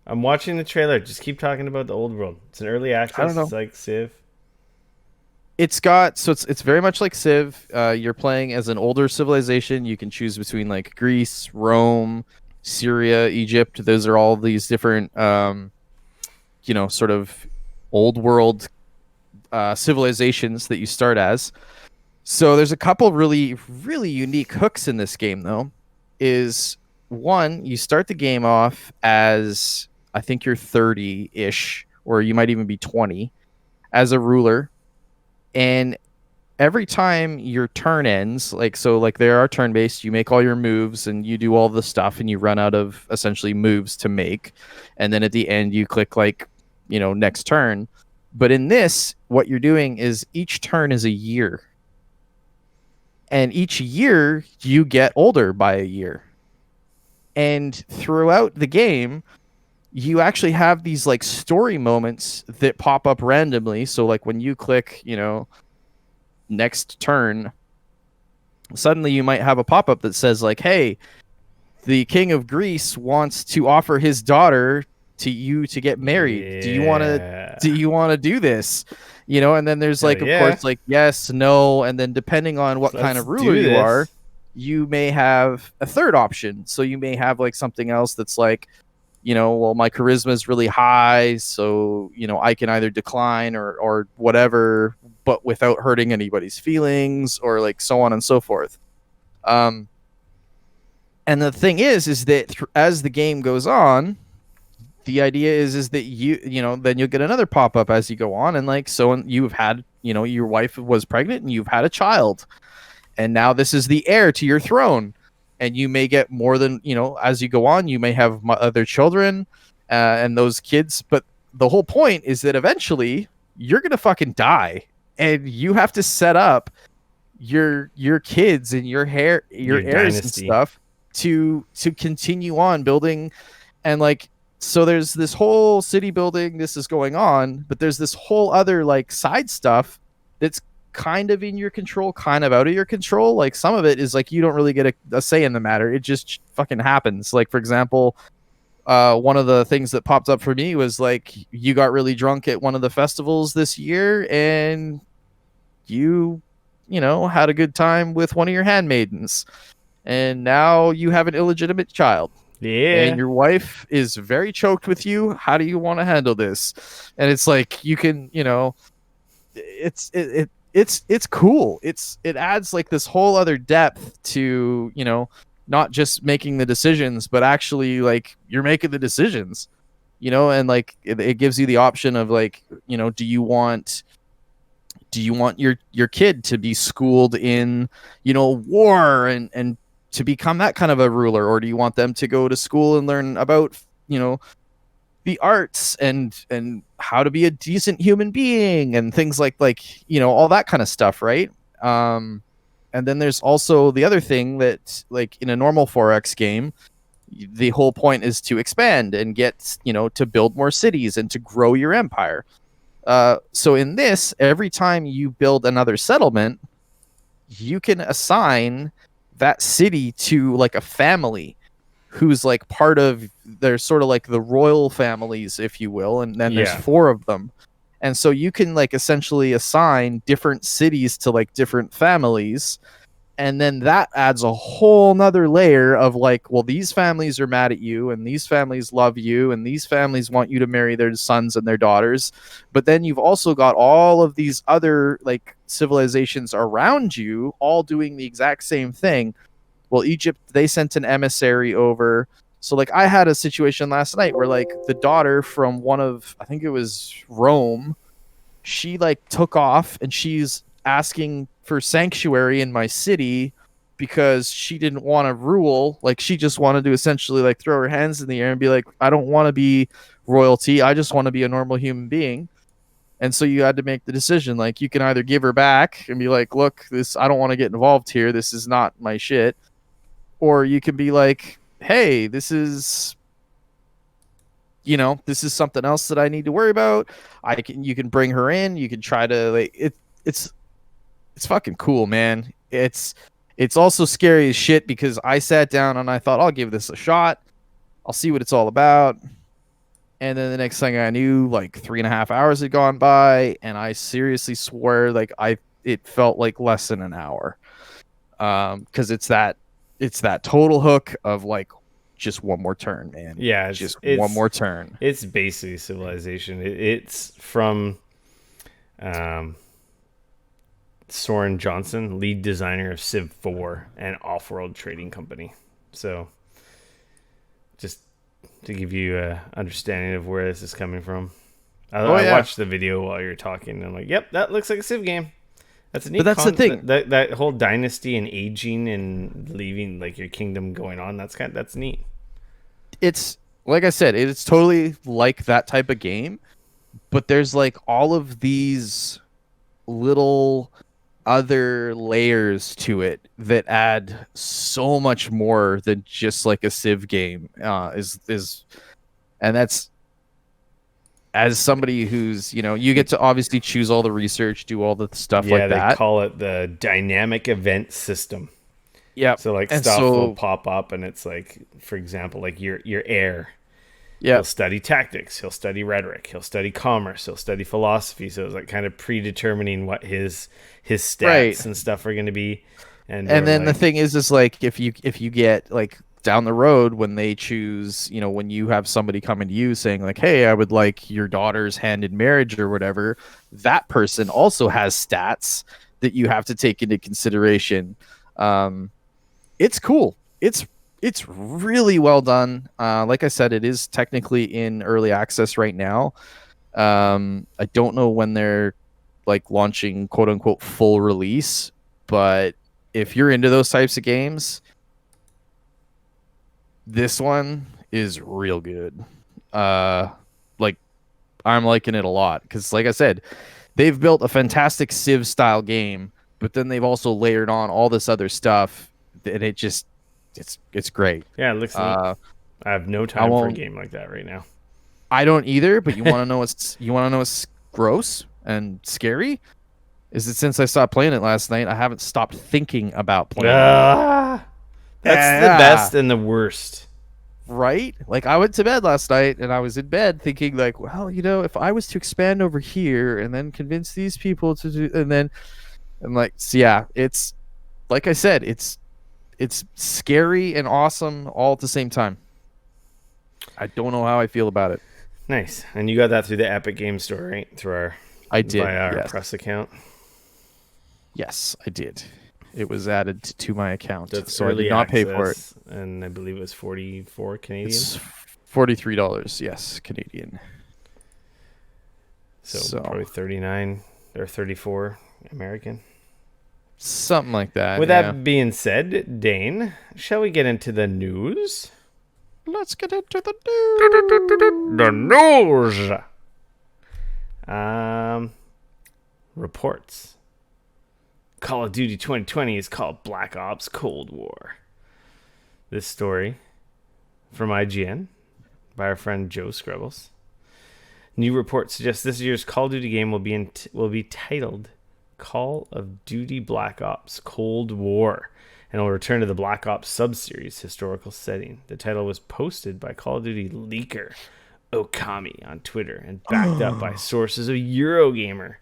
I'm watching the trailer. Just keep talking about the Old World. It's an early access. I don't know. It's like Civ. It's very much like Civ. You're playing as an older civilization. You can choose between like Greece, Rome, Syria, Egypt. Those are all these different, you know, sort of old world civilizations that you start as. So there's a couple really, really unique hooks in this game, though. Is one, you start the game off as, I think you're 30-ish, or you might even be 20, as a ruler. And every time your turn ends, like there are turn-based, you make all your moves and you do all the stuff and you run out of essentially moves to make. And then at the end, you click like, you know, next turn. But in this, what you're doing is each turn is a year. And each year you get older by a year. And throughout the game, you actually have these like story moments that pop up randomly. So like when you click, next turn, suddenly you might have a pop-up that says like, hey, the king of Greece wants to offer his daughter to you to get married. Yeah. Do you want to do this? And then there's Hell like, of yeah. course, like yes, no, and then depending on what kind Let's of ruler do you are, this. you may have a third option. So you may have like something else that's like, well, my charisma is really high, so I can either decline or whatever, but without hurting anybody's feelings, or like so on and so forth. And the thing is that as the game goes on, the idea is that then you'll get another pop up as you go on, and like so you've had your wife was pregnant and you've had a child, and now this is the heir to your throne, and you may get more than as you go on. You may have other children, and those kids, but the whole point is that eventually you're gonna fucking die, and you have to set up your kids and your Your heirs and dynasty. stuff to continue on building. And like, so there's this whole city building, this is going on, but there's this whole other like side stuff that's kind of in your control, kind of out of your control. Like some of it is like you don't really get a say in the matter, it just fucking happens. Like for example, one of the things that popped up for me was like you got really drunk at one of the festivals this year, and you had a good time with one of your handmaidens, and now you have an illegitimate child, and Yeah. your wife is very choked with you. How do you want to handle this? And it's like you can, it's cool. It adds like this whole other depth to not just making the decisions, but actually like you're making the decisions, and like it gives you the option of like do you want your kid to be schooled in war and to become that kind of a ruler, or do you want them to go to school and learn about the arts and how to be a decent human being and things like all that kind of stuff, right? And then there's also the other thing that like in a normal 4X game, the whole point is to expand and get to build more cities and to grow your empire. So in this, every time you build another settlement, you can assign that city to like a family who's like part of, they're sort of like the royal families, if you will, and then there's Yeah. 4 of them. And so you can like essentially assign different cities to like different families, and then that adds a whole nother layer of like, well, these families are mad at you, and these families love you, and these families want you to marry their sons and their daughters. But then you've also got all of these other like civilizations around you all doing the exact same thing. Well, Egypt, they sent an emissary over. So like I had a situation last night where like the daughter from one of, I think it was Rome, she like took off and she's asking for sanctuary in my city because she didn't want to rule. Like she just wanted to essentially like throw her hands in the air and be like, I don't want to be royalty, I just want to be a normal human being. And so you had to make the decision, like you can either give her back and be like, look, this, I don't want to get involved here, this is not my shit, or you can be like, hey, this is something else that I need to worry about. You can bring her in, you can try to like it's fucking cool, man. It's also scary as shit because I sat down and I thought I'll give this a shot. I'll see what it's all about. And then the next thing I knew, like 3.5 hours had gone by, and I seriously swear like it felt like less than an hour. Because it's that total hook of like just one more turn, man. Yeah, just one more turn. It's basically Civilization. It's from Soren Johnson, lead designer of Civ 4 and Off-World Trading Company. So just to give you a understanding of where this is coming from. I watched the video while you were talking, and I'm like, yep, that looks like a Civ game. That's a neat. But that's the thing. That whole dynasty and aging and leaving like your kingdom going on. That's neat. It's like I said, it's totally like that type of game, but there's like all of these little other layers to it that add so much more than just like a Civ game. And that's, as somebody who's, you get to obviously choose all the research, do all the stuff like they that. call it the dynamic event system. Yeah. So like stuff will pop up, and it's like, for example, like your heir. Yeah. He'll study tactics. He'll study rhetoric. He'll study commerce. He'll study philosophy. So it's like kind of predetermining what his stats and stuff are going to be. And then the thing is like if you get like down the road when they choose, when you have somebody coming to you saying like, hey, I would like your daughter's hand in marriage or whatever, that person also has stats that you have to take into consideration. It's cool. It's really well done. Like I said, it is technically in early access right now. I don't know when they're like launching quote unquote full release, but if you're into those types of games, this one is real good. Like I'm liking it a lot because, like I said, they've built a fantastic Civ style game, but then they've also layered on all this other stuff, and it's great. Yeah, it looks neat. I have no time for a game like that right now. I don't either, but you want to know what's gross and scary? Is that since I stopped playing it last night, I haven't stopped thinking about playing it. That's the best and the worst. Right? Like I went to bed last night and I was in bed thinking like, well, if I was to expand over here and then convince these people to do, and then I'm like, so yeah, it's like I said, it's scary and awesome all at the same time. I don't know how I feel about it. Nice. And you got that through the Epic Game Store, right? Through our yes. press account. Yes, I did. It was added to my account, so I did not pay for it. And I believe it was $44 Canadian. It's $43, yes, Canadian. So probably 39 or 34 American. Something like that. With that being said, Dane, shall we get into the news? Let's get into the news. The news. Reports. Call of Duty 2020 is called Black Ops Cold War. This story from IGN by our friend Joe Scrubbles. New reports suggest this year's Call of Duty game will be titled Call of Duty Black Ops Cold War and will return to the Black Ops sub-series historical setting. The title was posted by Call of Duty leaker Okami on Twitter and backed up by sources of Eurogamer.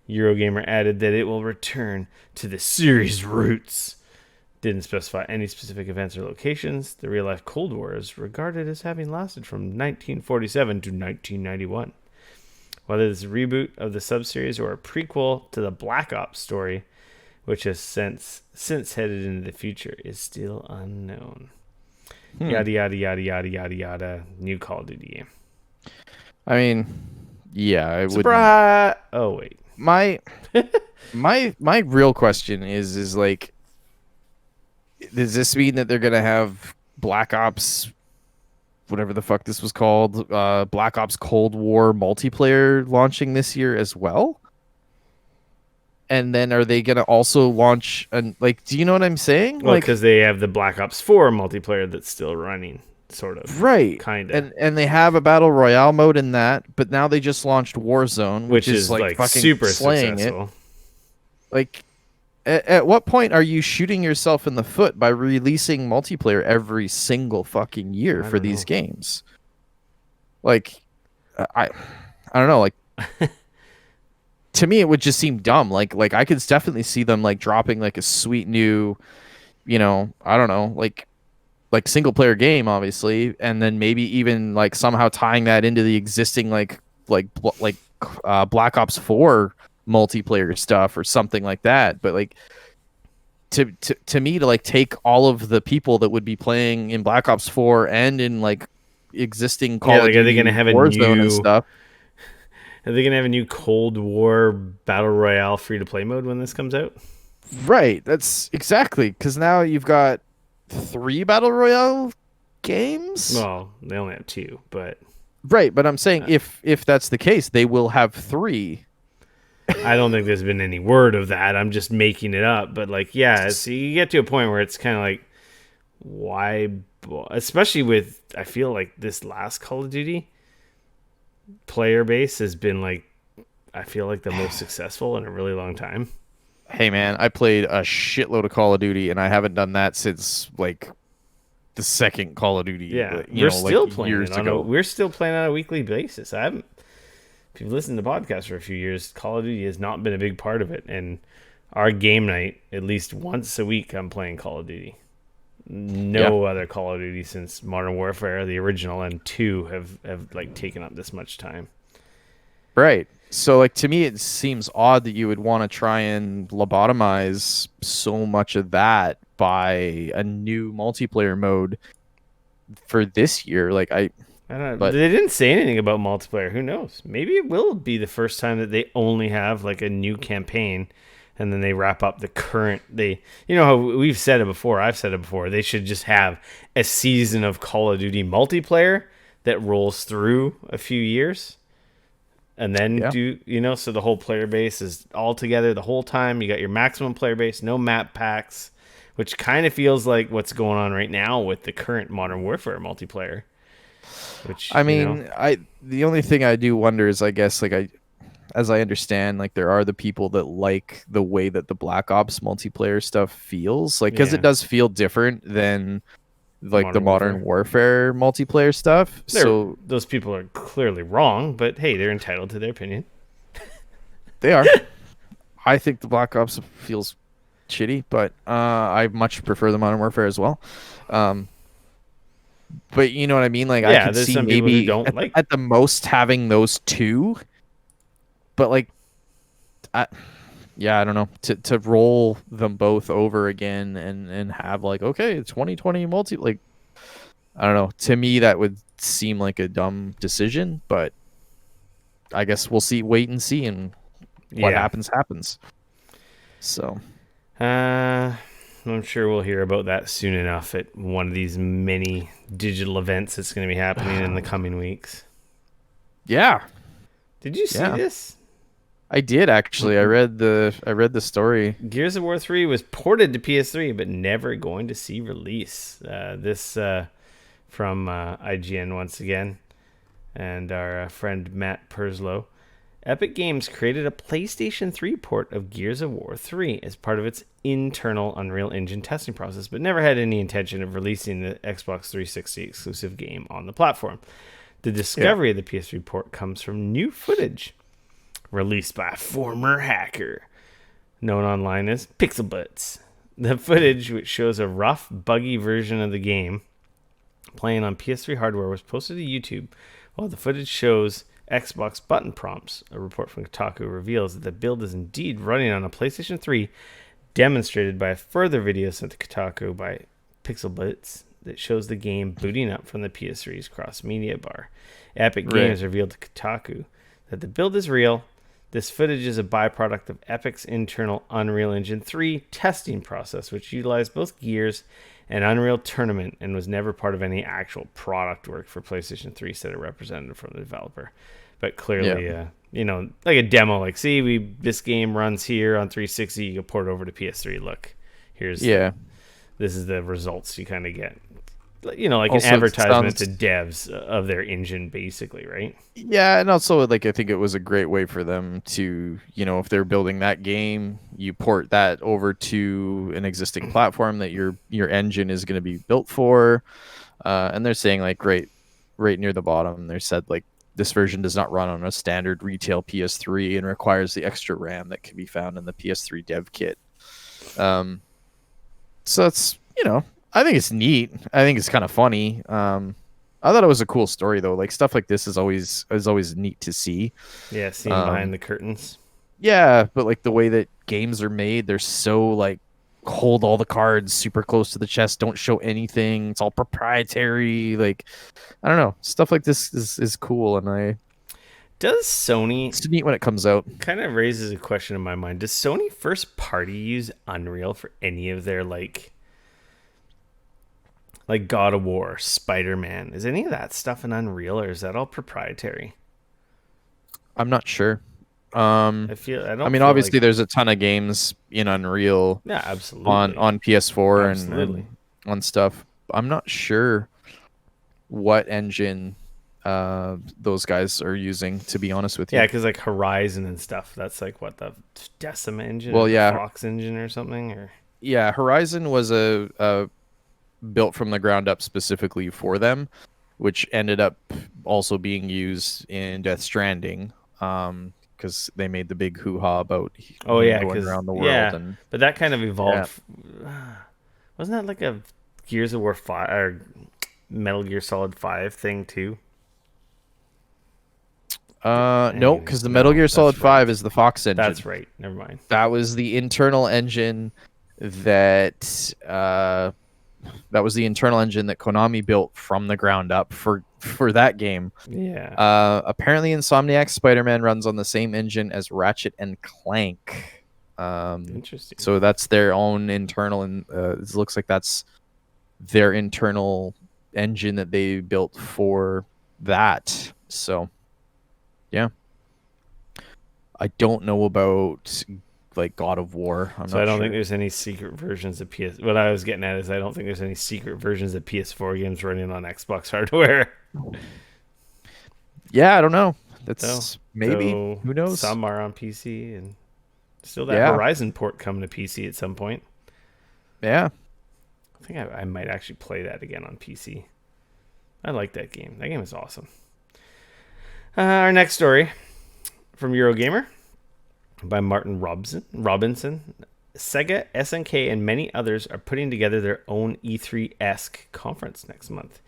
Eurogamer added that it will return to the series' roots. Didn't specify any specific events or locations. The real-life Cold War is regarded as having lasted from 1947 to 1991. Whether it's a reboot of the sub-series or a prequel to the Black Ops story, which has since headed into the future, is still unknown. Yada, yada, yada, yada, yada, yada. New Call of Duty game. I mean, yeah, I would. Surprise! Oh, wait. My real question is like, does this mean that they're gonna have Black Ops, whatever the fuck this was called, Black Ops Cold War multiplayer launching this year as well? And then are they gonna also launch do you know what I'm saying? Well, because they have the Black Ops 4 multiplayer that's still running. Sort of, right? Kind of, and they have a battle royale mode in that, but now they just launched Warzone, which is like fucking super slaying successful. It. Like, at what point are you shooting yourself in the foot by releasing multiplayer every single fucking year for these games? Like, I don't know. Like, to me, it would just seem dumb. Like I could definitely see them like dropping like a sweet new, I don't know, like single player game, obviously, and then maybe even like somehow tying that into the existing like Black Ops 4 multiplayer stuff or something like that. But like to me, to like take all of the people that would be playing in Black Ops 4 and in like existing Call of Duty, are they gonna have Warzone and stuff? Are they gonna have a new Cold War Battle Royale free to play mode when this comes out? Right, that's exactly, because now you've got 3 Battle Royale games? Well, they only have 2, but... Right, but I'm saying if that's the case, they will have 3. I don't think there's been any word of that. I'm just making it up. But like, yeah, you get to a point where it's kind of like, why? Especially with, I feel like this last Call of Duty player base has been like, I feel like the most successful in a really long time. Hey man, I played a shitload of Call of Duty, and I haven't done that since like the second Call of Duty. Yeah, You know, like playing years it ago. we're still playing on a weekly basis. I haven't. If you've listened to podcasts for a few years, Call of Duty has not been a big part of it. And our game night, at least once a week, I'm playing Call of Duty. No other Call of Duty since Modern Warfare, the original, and 2 have like taken up this much time. Right. So, like, to me, it seems odd that you would want to try and lobotomize so much of that by a new multiplayer mode for this year. Like, I don't know. But they didn't say anything about multiplayer. Who knows? Maybe it will be the first time that they only have like a new campaign, and then they wrap up the current. You know how we've said it before. I've said it before. They should just have a season of Call of Duty multiplayer that rolls through a few years. And then so the whole player base is all together the whole time. You got your maximum player base, no map packs, which kind of feels like what's going on right now with the current Modern Warfare multiplayer. Which I mean, the only thing I do wonder is, I guess, like, as I understand, like, there are the people that like the way that the Black Ops multiplayer stuff feels, like, because it does feel different than like the Modern Warfare multiplayer stuff. So those people are clearly wrong, but hey, they're entitled to their opinion. They are. I think the Black Ops feels shitty, but I much prefer the Modern Warfare as well. But you know what I mean? Like, I could see maybe at the most having those two, but like, I don't know, to roll them both over again and have like, okay, 2020 multi, like, I don't know. To me, that would seem like a dumb decision, but I guess we'll wait and see, and what happens. So, I'm sure we'll hear about that soon enough at one of these many digital events that's going to be happening in the coming weeks. Yeah. Did you see this? I did, actually. I read the story. Gears of War 3 was ported to PS3 but never going to see release. This from IGN once again, and our friend Matt Perslow. Epic Games created a PlayStation 3 port of Gears of War 3 as part of its internal Unreal Engine testing process, but never had any intention of releasing the Xbox 360 exclusive game on the platform. The discovery of the PS3 port comes from new footage released by a former hacker known online as Pixelbutts. The footage, which shows a rough, buggy version of the game playing on PS3 hardware, was posted to YouTube, while the footage shows Xbox button prompts. A report from Kotaku reveals that the build is indeed running on a PlayStation 3, demonstrated by a further video sent to Kotaku by Pixelbutts that shows the game booting up from the PS3's cross-media bar. Epic Games revealed to Kotaku that the build is real. This footage is a byproduct of Epic's internal Unreal Engine 3 testing process, which utilized both Gears and Unreal Tournament and was never part of any actual product work for PlayStation 3, said a representative from the developer. But clearly, like a demo, like, see, this game runs here on 360, you can port it over to PS3. Look, this is the results you kind of get. You know, like also, an advertisement to devs of their engine, basically, right? Yeah, and also, like, I think it was a great way for them to, if they're building that game, you port that over to an existing platform that your engine is going to be built for. And they're saying, like, right near the bottom, they said, like, this version does not run on a standard retail PS3 and requires the extra RAM that can be found in the PS3 dev kit. So it's, I think it's neat. I think it's kind of funny. I thought it was a cool story, though. Like, stuff like this is always neat to see. Yeah, seeing behind the curtains. Yeah, but like the way that games are made, they're so like hold all the cards super close to the chest, don't show anything. It's all proprietary. Like, I don't know. Stuff like this is cool, and does Sony... It's neat when it comes out. Kind of raises a question in my mind. Does Sony first party use Unreal for any of their like God of War, Spider-Man? Is any of that stuff in Unreal, or is that all proprietary? I'm not sure. I mean, obviously, there's a ton of games in Unreal. Yeah, absolutely. On PS4 and on stuff. I'm not sure what engine those guys are using, to be honest with you. Yeah, because like Horizon and stuff, that's like what, the Decima engine, well, or the yeah, Fox engine or something, or yeah, Horizon was a built from the ground up specifically for them, which ended up also being used in Death Stranding, because they made the big hoo-ha about going around the world. And but that kind of evolved. Wasn't that like a Gears of War 5 or Metal Gear Solid 5 thing too? No, because the Metal Gear Solid 5 is the Fox engine. That's right. Never mind. That was the internal engine that Konami built from the ground up for that game. Yeah. Apparently, Insomniac Spider-Man runs on the same engine as Ratchet and Clank. Interesting. So that's their own internal, and it looks like that's their internal engine that they built for that. So, yeah. I don't know about like God of War. I don't think there's any secret versions of PS. What I was getting at is I don't think there's any secret versions of PS4 games running on Xbox hardware. Yeah, I don't know. That's maybe. Who knows? Some are on PC, and still that Horizon port coming to PC at some point. Yeah. I think I might actually play that again on PC. I like that game. That game is awesome. Our next story from Eurogamer by Martin Robinson. Sega, SNK, and many others are putting together their own E3-esque conference next month,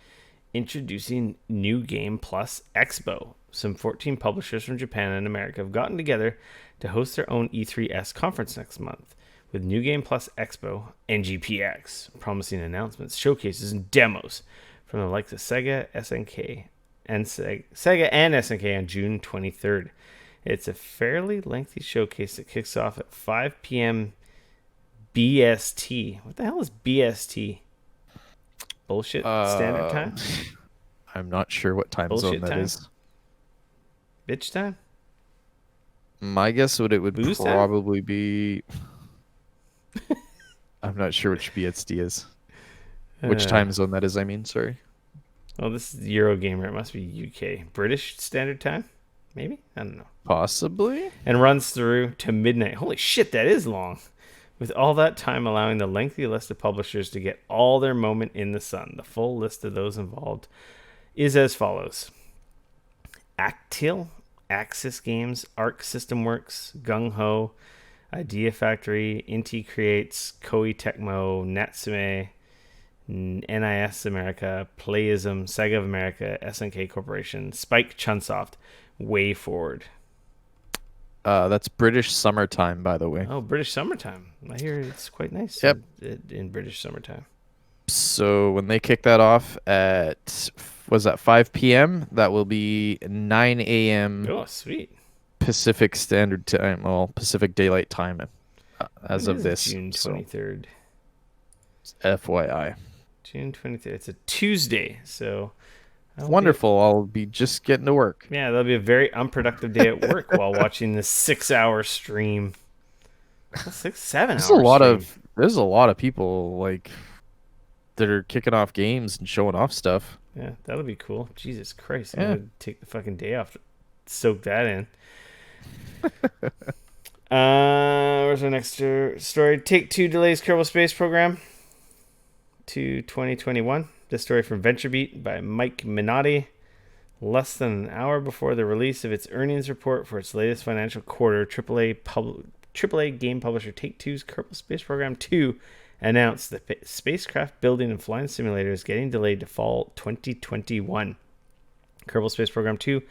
introducing New Game Plus Expo. Some 14 publishers from Japan and America have gotten together to host their own E3-esque conference next month, with New Game Plus Expo, NGPX, promising announcements, showcases, and demos from the likes of Sega, SNK, and Sega and SNK on June 23rd. It's a fairly lengthy showcase that kicks off at 5 p.m. BST. What the hell is BST? Bullshit standard time? I'm not sure what time zone that is. Bitch time? My guess would Booze probably be... I'm not sure which BST is. Which time zone that is, I mean, sorry. Well, this is Eurogamer. It must be UK. British Standard Time? Maybe? I don't know. Possibly. And runs through to midnight. Holy shit, that is long. With all that time allowing the lengthy list of publishers to get all their moment in the sun. The full list of those involved is as follows. Actil, Axis Games, Arc System Works, Gung Ho, Idea Factory, Inti Creates, Koei Tecmo, Natsume, NIS America, Playism, Sega of America, SNK Corporation, Spike Chunsoft, Way Forward. That's British summertime, by the way. Oh, British summertime. I hear it's quite nice in British summertime. So when they kick that off at, was that 5 p.m.? That will be 9 a.m. Oh, sweet. Pacific Standard Time, well, Pacific Daylight Time as of this. June 23rd. So, FYI. June 23rd. It's a Tuesday, so... Wonderful. I'll be just getting to work. Yeah, that'll be a very unproductive day at work while watching this 6-hour stream. 7 hours. There's a lot of people like that are kicking off games and showing off stuff. Yeah, that'll be cool. Jesus Christ. I'm gonna take the fucking day off to soak that in. Where's our next story? Take-Two delays Kerbal Space Program to 2021. This story from VentureBeat by Mike Minotti. Less than an hour before the release of its earnings report for its latest financial quarter, AAA game publisher Take-Two's Kerbal Space Program 2 announced the spacecraft building and flying simulator is getting delayed to fall 2021. Kerbal Space Program 2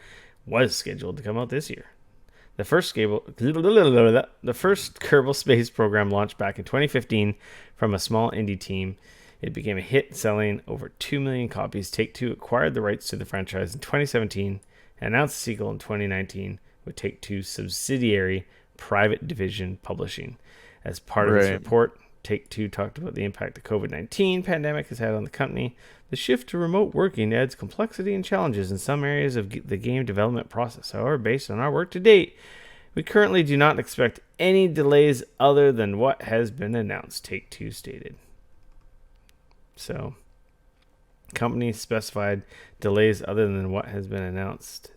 was scheduled to come out this year. The first Kerbal Space Program launched back in 2015 from a small indie team. It became a hit, selling over 2 million copies. Take-Two acquired the rights to the franchise in 2017 and announced the sequel in 2019 with Take-Two's subsidiary Private Division Publishing. As part of this report, Take-Two talked about the impact the COVID-19 pandemic has had on the company. The shift to remote working adds complexity and challenges in some areas of the game development process. However, based on our work to date, We currently do not expect any delays other than what has been announced, Take-Two stated. So, company specified delays other than what has been announced.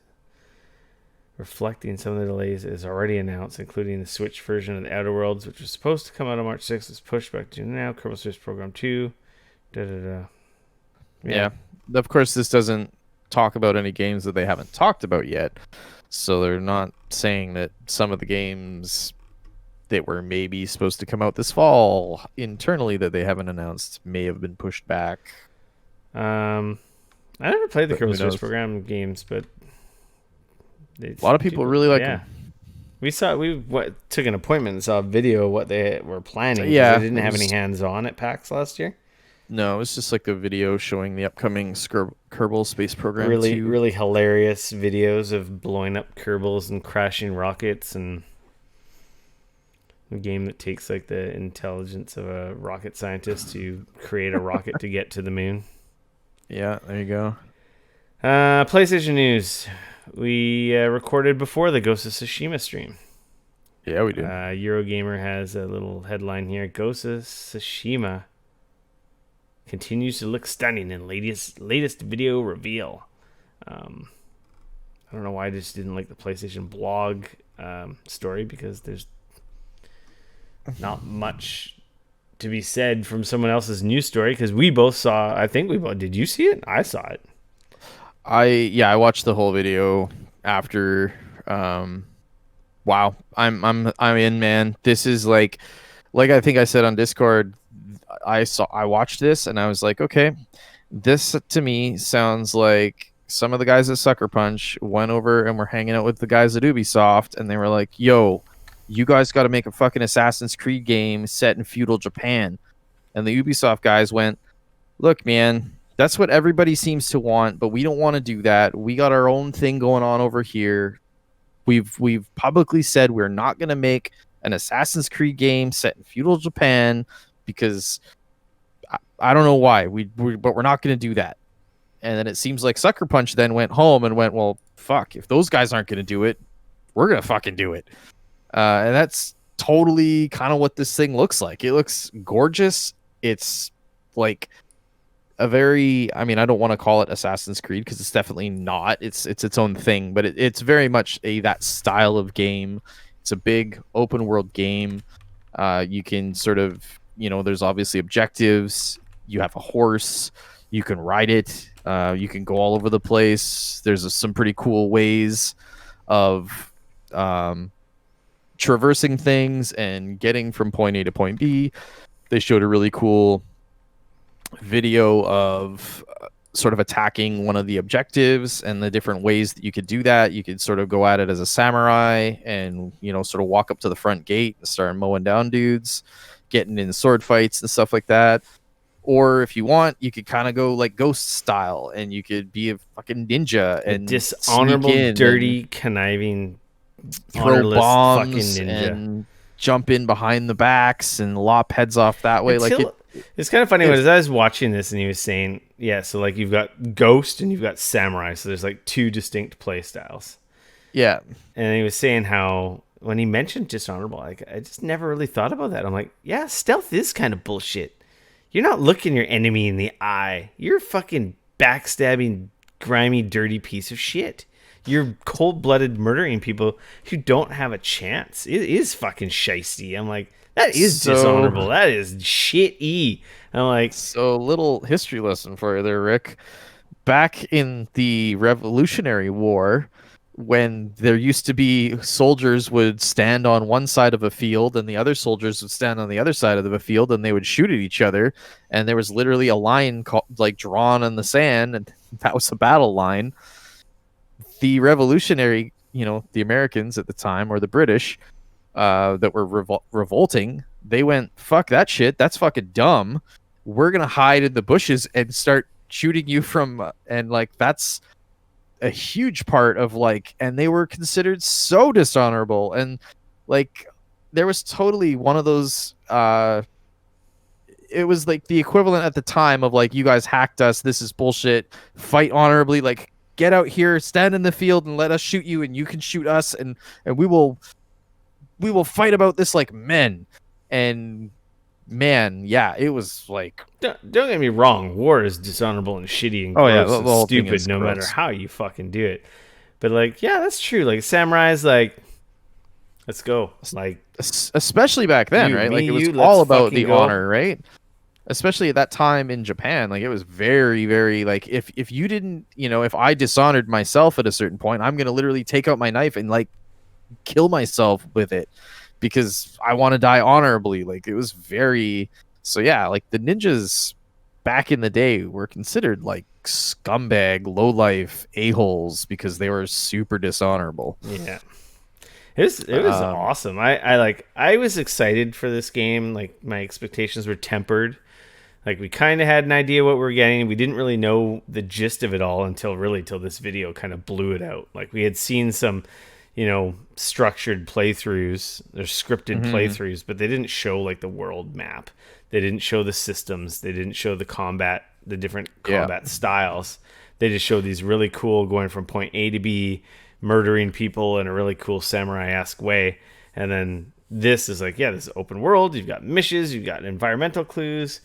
Reflecting some of the delays is already announced, including the Switch version of the Outer Worlds, which was supposed to come out on March 6th, is pushed back to now. Kerbal Space Program 2. Yeah. Of course, this doesn't talk about any games that they haven't talked about yet. So they're not saying that some of the games that were maybe supposed to come out this fall internally that they haven't announced may have been pushed back. I never played the Kerbal Space Program games, but a lot of people really like them. We took an appointment and saw a video of what they were planning. Yeah, they didn't have any hands-on at PAX last year. No, it was just like a video showing the upcoming Kerbal Space Program. Really hilarious videos of blowing up Kerbals and crashing rockets, and a game that takes like the intelligence of a rocket scientist to create a rocket to get to the moon. Yeah, there you go. PlayStation news. We recorded before the Ghost of Tsushima stream. Yeah, we did. Eurogamer has a little headline here. Ghost of Tsushima continues to look stunning in latest video reveal. I don't know why I just didn't like the PlayStation blog story, because there's not much to be said from someone else's news story, because we both saw. I think we both. Did you see it? I saw it. I watched the whole video after. Wow, I'm in, man. This is like I think I said on Discord. I watched this and I was like, okay, this to me sounds like some of the guys at Sucker Punch went over and were hanging out with the guys at Ubisoft, and they were like, yo, you guys got to make a fucking Assassin's Creed game set in feudal Japan. And the Ubisoft guys went, look, man, that's what everybody seems to want, but we don't want to do that. We got our own thing going on over here. We've publicly said we're not going to make an Assassin's Creed game set in feudal Japan, because I don't know why, but we're not going to do that. And then it seems like Sucker Punch then went home and went, well, fuck, if those guys aren't going to do it, we're going to fucking do it. And that's totally kind of what this thing looks like. It looks gorgeous. It's like a very, I mean, I don't want to call it Assassin's Creed, because it's definitely not. It's its own thing, but it's very much that style of game. It's a big open world game. You can sort of, there's obviously objectives. You have a horse. You can ride it. You can go all over the place. There's some pretty cool ways of traversing things and getting from point A to point B. They showed a really cool video of sort of attacking one of the objectives and the different ways that you could do that. You could sort of go at it as a samurai and, sort of walk up to the front gate and start mowing down dudes, getting in sword fights and stuff like that. Or if you want, you could kind of go like Ghost style, and you could be a fucking ninja and dishonorable, dirty, conniving, throw bombs fucking ninja, and jump in behind the backs and lop heads off that way. It's kind of funny as I was watching this, and he was saying, yeah, so like you've got Ghost and you've got Samurai, so there's like two distinct play styles. Yeah, and he was saying how when he mentioned dishonorable, like I just never really thought about that. I'm like, yeah, stealth is kind of bullshit. You're not looking your enemy in the eye. You're a fucking backstabbing, grimy, dirty piece of shit. You're cold-blooded murdering people who don't have a chance. It is fucking shisty. I'm like, that is dishonorable. That is shit-y. I'm like... So, little history lesson for you there, Rick. Back in the Revolutionary War, when there used to be soldiers would stand on one side of a field and the other soldiers would stand on the other side of the field, and they would shoot at each other, and there was literally a line drawn in the sand, and that was a battle line. The revolutionary, the Americans at the time, or the British that were revolting, they went, fuck that shit, that's fucking dumb, we're gonna hide in the bushes and start shooting you from and like that's a huge part of and they were considered so dishonorable, and there was totally one of those it was like the equivalent at the time of you guys hacked us, this is bullshit, fight honorably, get out here, stand in the field and let us shoot you, and you can shoot us, and we will we will fight about this like men. And man, yeah, it was like, don't get me wrong, war is dishonorable and shitty and oh yeah, gross the and whole thing stupid is no matter gross. how you fucking do it. But like, yeah, that's true. Like samurai's like, let's go. Like Especially back then, right? Like it was let's all about the go. honor, right? Especially at that time in Japan, like it was very, very like if you didn't, if I dishonored myself at a certain point, I'm gonna literally take out my knife and like kill myself with it because I want to die honorably. Like it was very so yeah, like the ninjas back in the day were considered like scumbag, lowlife a-holes because they were super dishonorable. Yeah. It was awesome. I was excited for this game. Like my expectations were tempered. Like we kind of had an idea what we were getting. We didn't really know the gist of it all until this video kind of blew it out. Like we had seen some, structured playthroughs or scripted playthroughs, but they didn't show like the world map. They didn't show the systems. They didn't show the combat, the different combat styles. They just showed these really cool going from point A to B, murdering people in a really cool samurai-esque way. And then this is like, this is open world. You've got missions. You've got environmental clues.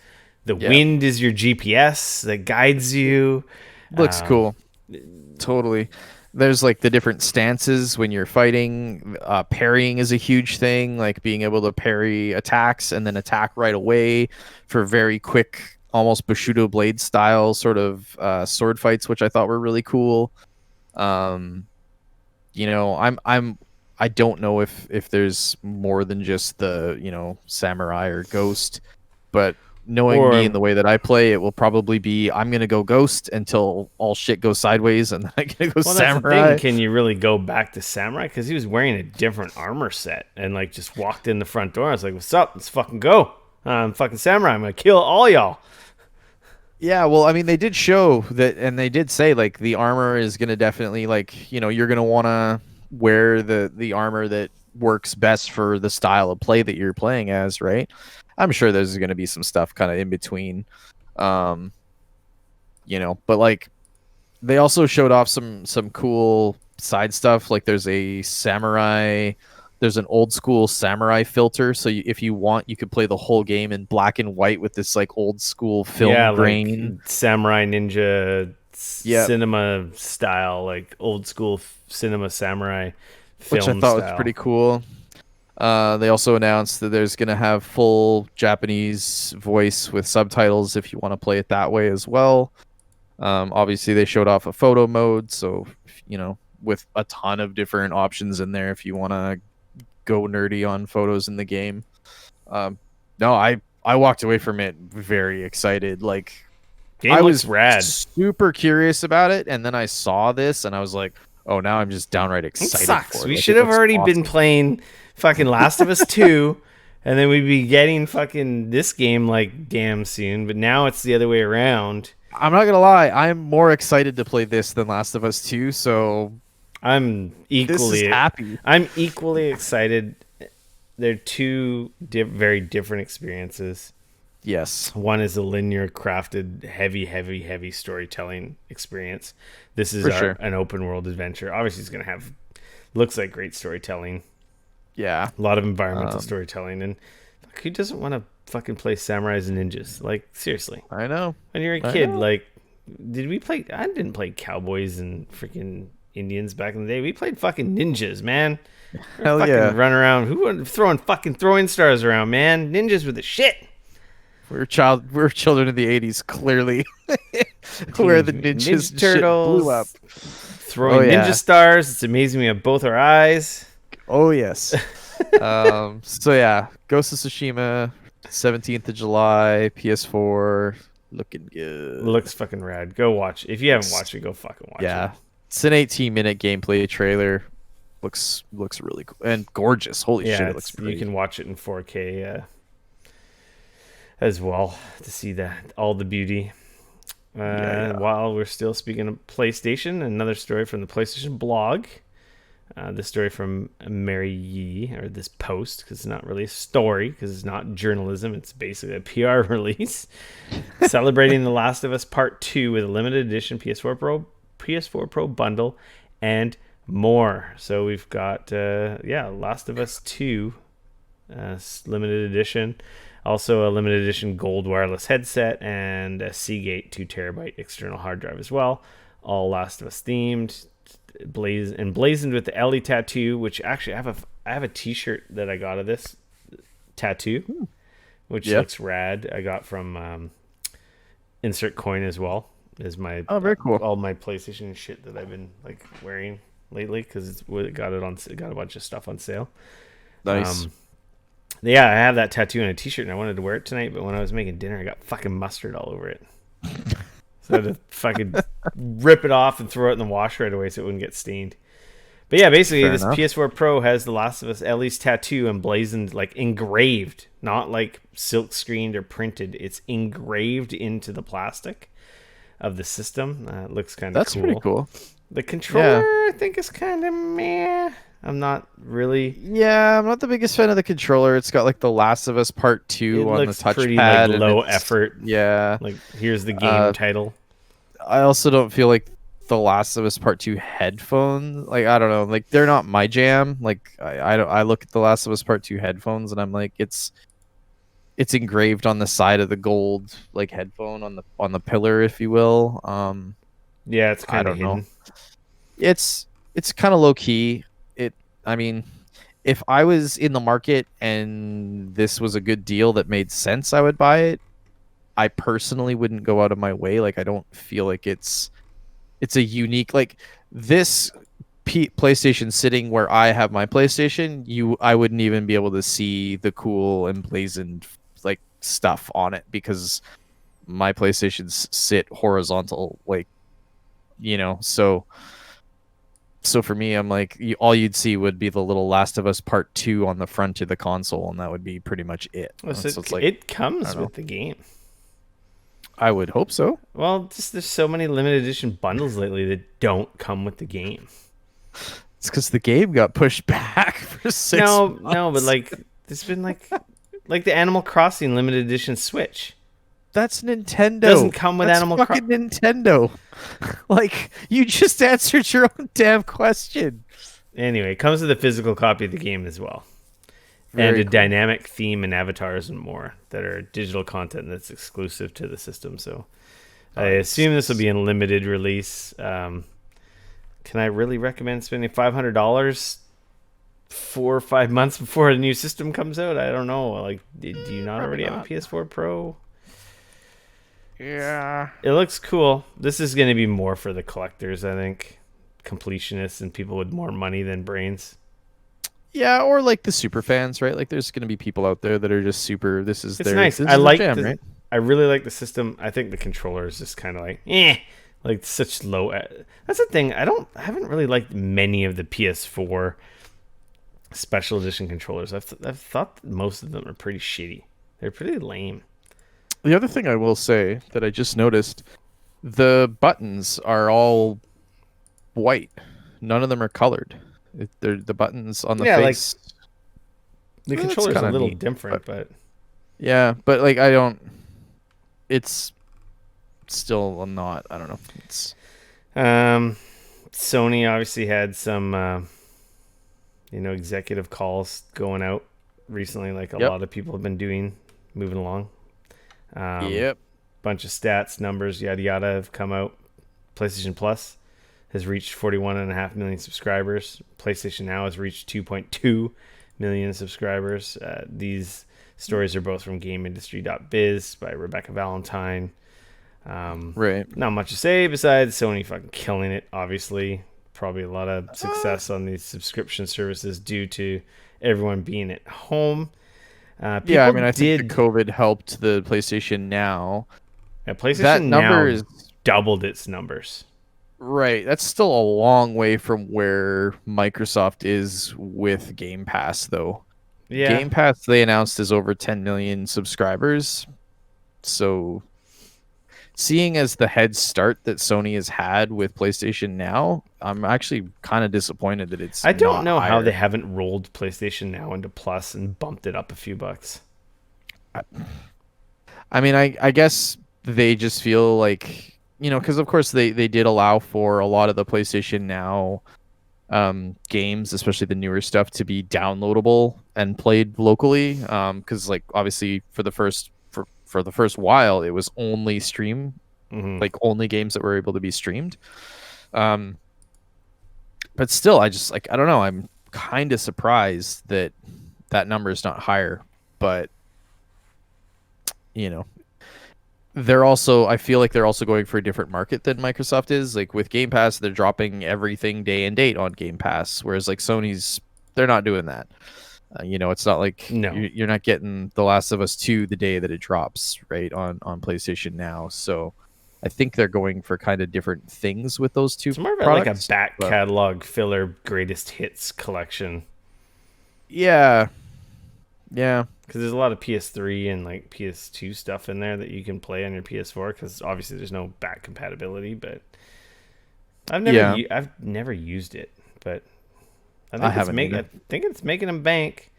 The wind is your GPS that guides you. Looks cool. Totally. There's like the different stances when you're fighting. Parrying is a huge thing, like being able to parry attacks and then attack right away for very quick, almost Bushido Blade style sort of sword fights, which I thought were really cool. I don't know if there's more than just the samurai or ghost, but knowing me and the way that I play, it will probably be I'm gonna go ghost until all shit goes sideways, and then I'm gonna go samurai. That's the thing. Can you really go back to samurai? Because he was wearing a different armor set and like just walked in the front door. I was like, "What's up? Let's fucking go! I'm fucking samurai. I'm gonna kill all y'all." Yeah, well, I mean, they did show that, and they did say like the armor is gonna definitely like you're gonna want to wear the armor that works best for the style of play that you're playing as, right? I'm sure there's going to be some stuff kind of in between, but like they also showed off some cool side stuff. Like there's an old school samurai filter. So if you want, you could play the whole game in black and white with this like old school film grain, like samurai ninja cinema style, like old school cinema samurai film, which I thought was pretty cool. They also announced that there's going to have full Japanese voice with subtitles if you want to play it that way as well. Obviously, they showed off a photo mode, so, with a ton of different options in there if you want to go nerdy on photos in the game. No, I walked away from it very excited. Like, I was rad. Super curious about it, and then I saw this, and I was like, oh, now I'm just downright excited. It sucks. We should have already been playing fucking Last of Us 2, and then we'd be getting fucking this game like damn soon, but now it's the other way around. I'm not gonna lie, I'm more excited to play this than Last of Us 2, so I'm equally happy. I'm equally excited. They're two very different experiences. Yes. One is a linear crafted, heavy storytelling experience. This is an open world adventure. Obviously, it's going to have, looks like great storytelling. Yeah. A lot of environmental storytelling. And who doesn't want to fucking play samurais and ninjas? Like, seriously. I know. When you're a kid, like, did we play? I didn't play cowboys and freaking Indians back in the day. We played fucking ninjas, man. Hell yeah. Run around. Who wasn't throwing fucking throwing stars around, man? Ninjas were the shit. We were children of the 80s, clearly. Where the Ninja Turtles blew up. Throwing ninja stars. It's amazing we have both our eyes. Oh, yes. So, yeah. Ghost of Tsushima, 17th of July, PS4. Looking good. Looks fucking rad. Go watch. If you haven't watched it, go fucking watch it. Yeah. It's an 18-minute gameplay trailer. Looks really cool. And gorgeous. Holy shit, it looks pretty. You can watch it in 4K as well to see all the beauty. While we're still speaking of PlayStation, another story from the PlayStation blog. This story from Mary Yee, or this post, because it's not really a story, because it's not journalism. It's basically a PR release celebrating The Last of Us Part 2 with a limited edition PS4 Pro bundle and more. So we've got Last of Us 2 limited edition. Also a limited edition gold wireless headset and a Seagate 2 terabyte external hard drive as well. All Last of Us themed. Emblazoned with the Ellie tattoo, which actually I have a t-shirt that I got of this tattoo, which looks rad. I got from Insert Coin as well. Is my very cool. All my PlayStation shit that I've been like wearing lately because it got a bunch of stuff on sale. Nice. Yeah, I have that tattoo and a t-shirt, and I wanted to wear it tonight, but when I was making dinner, I got fucking mustard all over it. So I had to fucking rip it off and throw it in the wash right away so it wouldn't get stained. But yeah, basically, this PS4 Pro has the Last of Us Ellie's tattoo emblazoned, like engraved, not like silk screened or printed. It's engraved into the plastic of the system. It looks kind of cool. That's pretty cool. The controller, I think, is kind of meh. I'm not really. Yeah, I'm not the biggest fan of the controller. It's got like the Last of Us Part 2 on the touchpad. Pretty like low effort. Yeah. Like here's the game title. I also don't feel like the Last of Us Part 2 headphones, like I don't know, like they're not my jam. Like I look at the Last of Us Part 2 headphones and I'm like it's engraved on the side of the gold like headphone on the pillar, if you will. Yeah, it's kind of hidden. It's kind of low key. I mean, if I was in the market and this was a good deal that made sense, I would buy it. I personally wouldn't go out of my way. Like I don't feel like it's a unique, like this PlayStation sitting where I have my PlayStation, I wouldn't even be able to see the cool emblazoned like stuff on it because my PlayStations sit horizontal, like, you know, so for me, I'm like, all you'd see would be the little Last of Us Part 2 on the front of the console, and that would be pretty much it. So it's like, it comes with the game. I would hope so. Well, just there's so many limited edition bundles lately that don't come with the game. It's because the game got pushed back for 6 months. No, but like there's been like the Animal Crossing limited edition Switch. That's Nintendo. Doesn't come with Animal Crossing. Nintendo. Like you just answered your own damn question. Anyway, it comes with a physical copy of the game as well. And a dynamic theme and avatars and more that are digital content that's exclusive to the system. So I assume this will be in limited release. Can I really recommend spending $500 4 or 5 months before a new system comes out? I don't know. Like, do you not already have a PS4 Pro? Yeah. It looks cool. This is going to be more for the collectors, I think. Completionists and people with more money than brains. Yeah, or like the super fans, right? Like there's going to be people out there that are just super. It's nice. I like jam, right? I really like the system. I think the controller is just kind of like such low. That's the thing. I haven't really liked many of the PS4 special edition controllers. I've thought that most of them are pretty shitty. They're pretty lame. The other thing I will say that I just noticed, the buttons are all white. None of them are colored. They're the buttons on the face. Like, the controller's a little different, but yeah, but like I don't. It's still not. I don't know. It's Sony obviously had some executive calls going out recently, like a lot of people have been doing, moving along. Bunch of stats, numbers, yada yada have come out. PlayStation Plus has reached 41.5 million subscribers. PlayStation Now has reached 2.2 million subscribers. These stories are both from GameIndustry.biz by Rebecca Valentine. Right. Not much to say besides Sony fucking killing it, obviously. Probably a lot of success on these subscription services due to everyone being at home. I think the COVID helped the PlayStation Now. Yeah, PlayStation Now doubled its numbers. Right. That's still a long way from where Microsoft is with Game Pass, though. Yeah. Game Pass, they announced, is over 10 million subscribers. So, seeing as the head start that Sony has had with PlayStation Now, I'm actually kind of disappointed that it's. I don't know how they haven't rolled PlayStation Now into Plus and bumped it up a few bucks. I mean, I guess they just feel like, because of course they did allow for a lot of the PlayStation Now games, especially the newer stuff, to be downloadable and played locally. Because like obviously for the first while, it was only like only games that were able to be streamed. But still, I don't know. I'm kind of surprised that number is not higher. But I feel like they're also going for a different market than Microsoft is. Like with Game Pass, they're dropping everything day and date on Game Pass, whereas like they're not doing that. It's not like you're not getting The Last of Us 2 the day that it drops, right, on PlayStation Now. So I think they're going for kind of different things with those two. It's more about like a back catalog filler greatest hits collection. Yeah. Because there's a lot of PS3 and like PS2 stuff in there that you can play on your PS4. Because obviously there's no back compatibility, but I've never used it. But I think it's making them bank.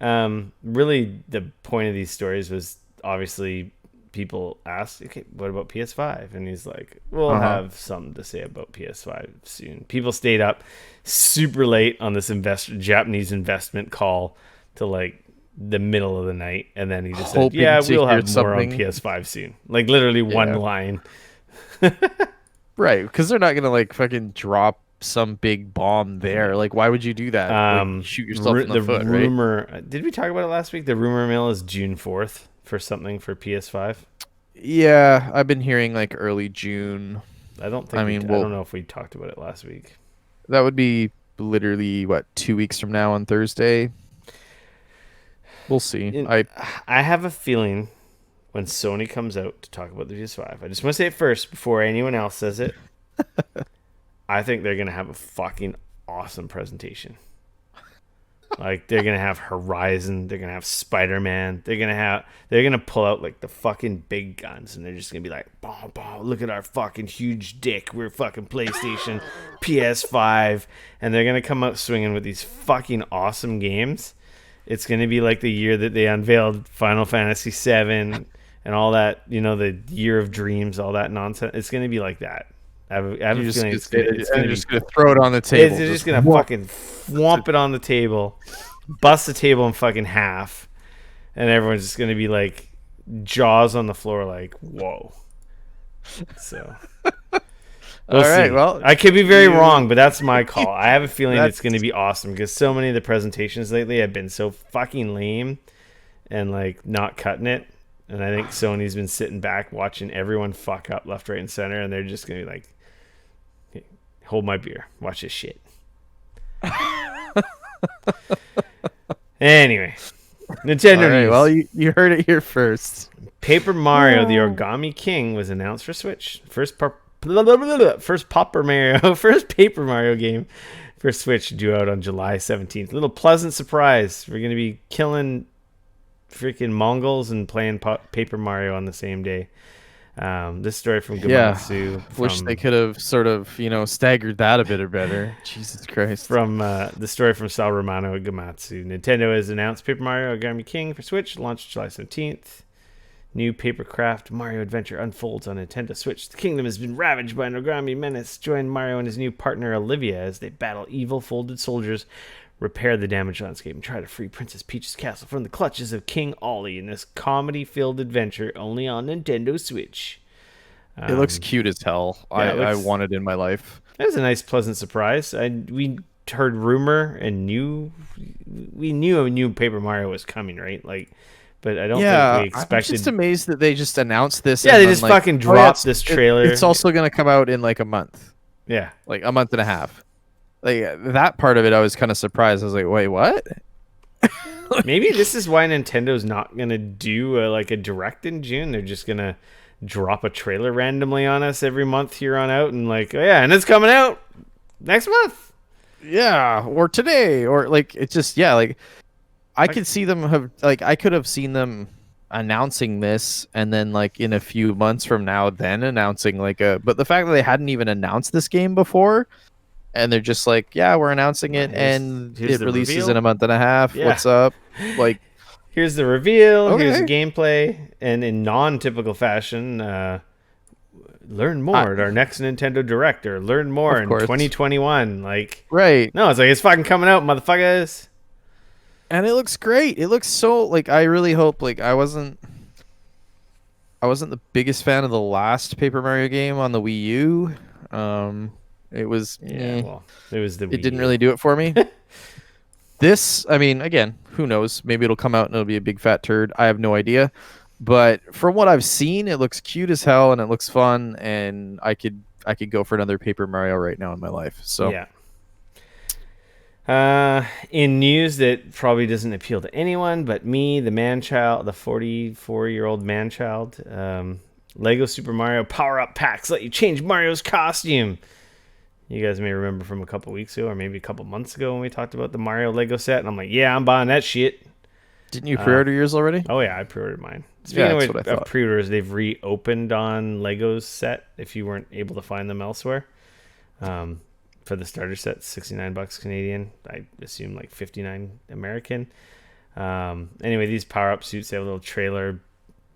Really, the point of these stories was obviously people asked, okay, what about PS5? And he's like, we'll have something to say about PS5 soon. People stayed up super late on this Japanese investment call to like the middle of the night, and then he just said, yeah, we'll have more on PS5 soon. Like literally one line. Right, because they're not gonna like fucking drop some big bomb there. Like, why would you do that? Like, shoot yourself in the foot, rumor, right? Did we talk about it last week? The rumor mill is June 4th for something for PS5. Yeah, I've been hearing like early June. I don't know if we talked about it last week. That would be literally 2 weeks from now on Thursday. We'll see. I have a feeling when Sony comes out to talk about the PS5, I just want to say it first before anyone else says it. I think they're going to have a fucking awesome presentation. Like they're going to have Horizon, they're going to have Spider-Man, they're going to pull out like the fucking big guns, and they're just going to be like, bah, bah, look at our fucking huge dick. We're fucking PlayStation, PS5, and they're going to come out swinging with these fucking awesome games. It's going to be like the year that they unveiled Final Fantasy VII and all that, the Year of Dreams, all that nonsense. It's going to be like that. I have a feeling it's going to throw it on the table. They're just going to fucking thwomp it on the table, bust the table in fucking half, and everyone's just going to be like jaws on the floor like, whoa. So... All right. Well, I could be very wrong, but that's my call. I have a feeling it's going to be awesome because so many of the presentations lately have been so fucking lame and like not cutting it. And I think Sony's been sitting back watching everyone fuck up left, right, and center, and they're just going to be like, hey, hold my beer, watch this shit. Anyway, Nintendo news. Well, you heard it here first. Paper Mario: The Origami King was announced for Switch. First Paper Mario game for Switch due out on July 17th. Little pleasant surprise. We're going to be killing freaking Mongols and playing Paper Mario on the same day. This story from Gamatsu. Wish they could have sort of, staggered that a bit better. Jesus Christ. From the story from Sal Romano at Gamatsu. Nintendo has announced Paper Mario Origami King for Switch, launched July 17th. New papercraft Mario adventure unfolds on Nintendo Switch. The kingdom has been ravaged by an origami menace. Join Mario and his new partner Olivia as they battle evil folded soldiers, repair the damaged landscape, and try to free Princess Peach's castle from the clutches of King Ollie in this comedy-filled adventure only on Nintendo Switch. It looks cute as hell. I want it in my life. That was a nice, pleasant surprise. We heard rumor and we knew a new Paper Mario was coming, right? But I don't think we expected... I'm just amazed that they just announced this. Yeah, they just fucking dropped this trailer. It's also going to come out in like a month. Yeah. Like a month and a half. Like that part of it, I was kind of surprised. I was like, wait, what? Maybe this is why Nintendo's not going to do a direct in June. They're just going to drop a trailer randomly on us every month here on out. And and it's coming out next month. Yeah, or today. Or it's just, I could see them I could have seen them announcing this and then in a few months from now then announcing but the fact that they hadn't even announced this game before and they're just we're announcing it and it releases reveal in a month and a half. Yeah. What's up? Here's the reveal, here's the gameplay, and in non-typical fashion, learn more at our next Nintendo Direct, or learn more in 2021. Like, right? No, it's like it's fucking coming out, motherfuckers. And it looks great. It looks so like I really hope like I wasn't the biggest fan of the last Paper Mario game on the Wii U. It was well, it was the Wii it didn't U. really do it for me. This, I mean, again, who knows? Maybe it'll come out and it'll be a big fat turd. I have no idea. But from what I've seen, it looks cute as hell and it looks fun, and I could go for another Paper Mario right now in my life. So yeah. In news that probably doesn't appeal to anyone but me, the man-child, the 44-year-old man-child, Lego Super Mario power-up packs let you change Mario's costume. You guys may remember from a couple weeks ago, or maybe a couple months ago, when we talked about the Mario Lego set, and I'm like, yeah, I'm buying that shit. Didn't you pre-order yours already? Oh yeah, I pre-ordered mine. Speaking of pre-orders, they've reopened on Lego's set if you weren't able to find them elsewhere. For the starter set, $69 Canadian. I assume like $59 American. Anyway, these power-up suits, they have a little trailer.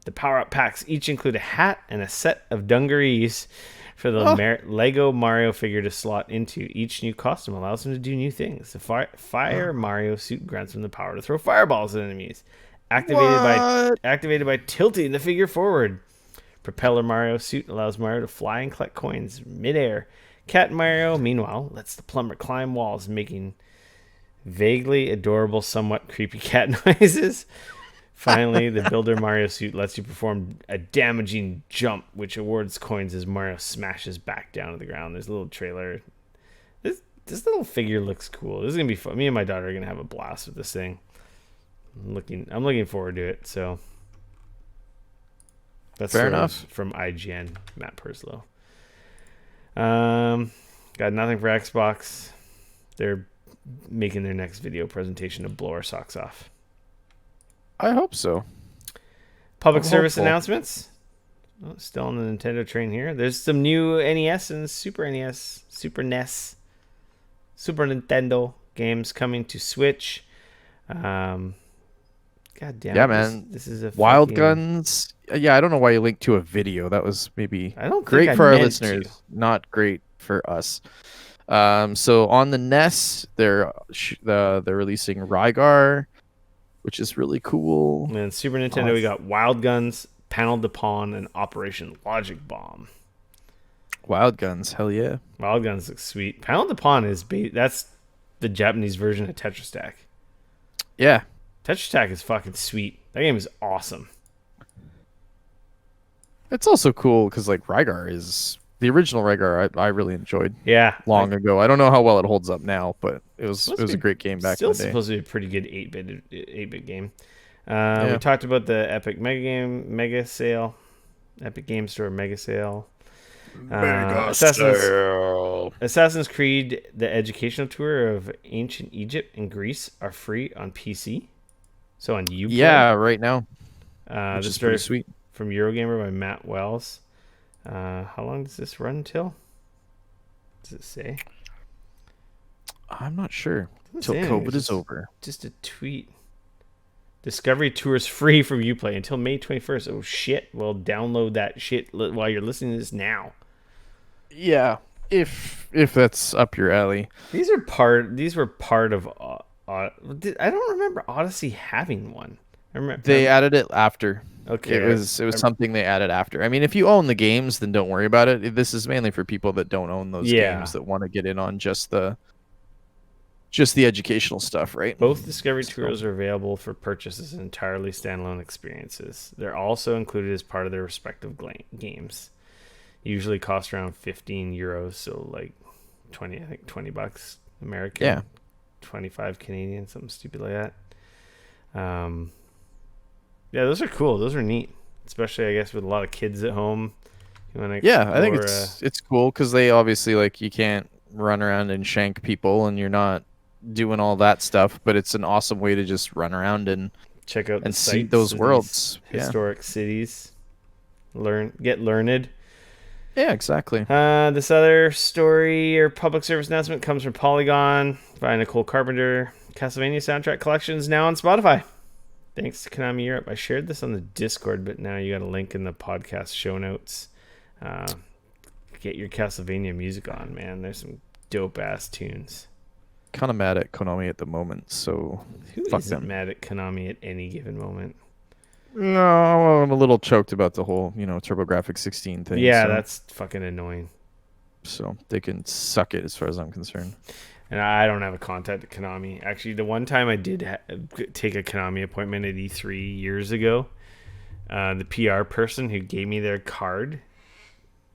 The power-up packs each include a hat and a set of dungarees for the Lego Mario figure to slot into. Each new costume allows him to do new things. The Fire Mario suit grants him the power to throw fireballs at enemies, activated by tilting the figure forward. Propeller Mario suit allows Mario to fly and collect coins midair. Cat Mario, meanwhile, lets the plumber climb walls, making vaguely adorable, somewhat creepy cat noises. Finally, the Builder Mario suit lets you perform a damaging jump, which awards coins as Mario smashes back down to the ground. There's a little trailer. This little figure looks cool. This is gonna be fun. Me and my daughter are gonna have a blast with this thing. I'm looking forward to it. So that's fair enough. From IGN, Matt Perslow. Got nothing for Xbox. They're making their next video presentation to blow our socks off. I hope so. Public service announcements. Oh, still on the Nintendo train here. There's some new NES and Super NES, Super NES, Super Nintendo games coming to Switch. God damn. Yeah, man. This is a Wild Guns. Yeah, I don't know why you linked to a video. That was maybe great for our listeners, not great for us. So on the NES, they're releasing Rygar, which is really cool. And Super Nintendo, we got Wild Guns, Panel de Pon, and Operation Logic Bomb. Wild Guns, hell yeah. Wild Guns looks sweet. Panel de Pon that's the Japanese version of Tetris Stack. Yeah. Tetris Stack is fucking sweet. That game is awesome. It's also cool because like Rygar is the original Rygar. I really enjoyed. Yeah, long ago. I don't know how well it holds up now, but it was a great game back in the day. Still supposed to be a pretty good 8-bit game. We talked about the Epic Mega Sale, Epic Game Store Mega Sale. Assassin's Creed: The Educational Tour of Ancient Egypt and Greece are free on PC. So on Uplay. Yeah, right now. Which is pretty sweet. From Eurogamer by Matt Wells. How long does this run till? Does it say? I'm not sure. Until COVID is over. Just a tweet. Discovery Tours free from Uplay until May 21st. Oh shit! Well, download that shit while you're listening to this now. Yeah, if that's up your alley. These were part of. I don't remember Odyssey having one. They added it after. Okay, it was something they added after. I mean, if you own the games, then don't worry about it. This is mainly for people that don't own those games that want to get in on just the educational stuff, right? Both Discovery Tours are available for purchase as entirely standalone experiences. They're also included as part of their respective games. Usually cost around 15 euros, so like 20 bucks American. Yeah. 25 Canadian, something stupid like that. Yeah, those are cool. Those are neat, especially I guess with a lot of kids at home. I think it's cool because they obviously like you can't run around and shank people, and you're not doing all that stuff. But it's an awesome way to just run around and check out and see those worlds, historic cities. Get learned. Yeah, exactly. This other story or public service announcement comes from Polygon by Nicole Carpenter. Castlevania soundtrack collection is now on Spotify. Thanks to Konami Europe. I shared this on the Discord, but now you got a link in the podcast show notes. get your Castlevania music on, man. There's some dope ass tunes. Kind of mad at Konami at the moment, so who fuck isn't them. mad at Konami at any given moment? No, I'm a little choked about the whole, TurboGrafx 16 thing. Yeah, so, that's fucking annoying. So they can suck it as far as I'm concerned. And I don't have a contact at Konami. Actually, the one time I did take a Konami appointment at E3 years ago, the PR person who gave me their card,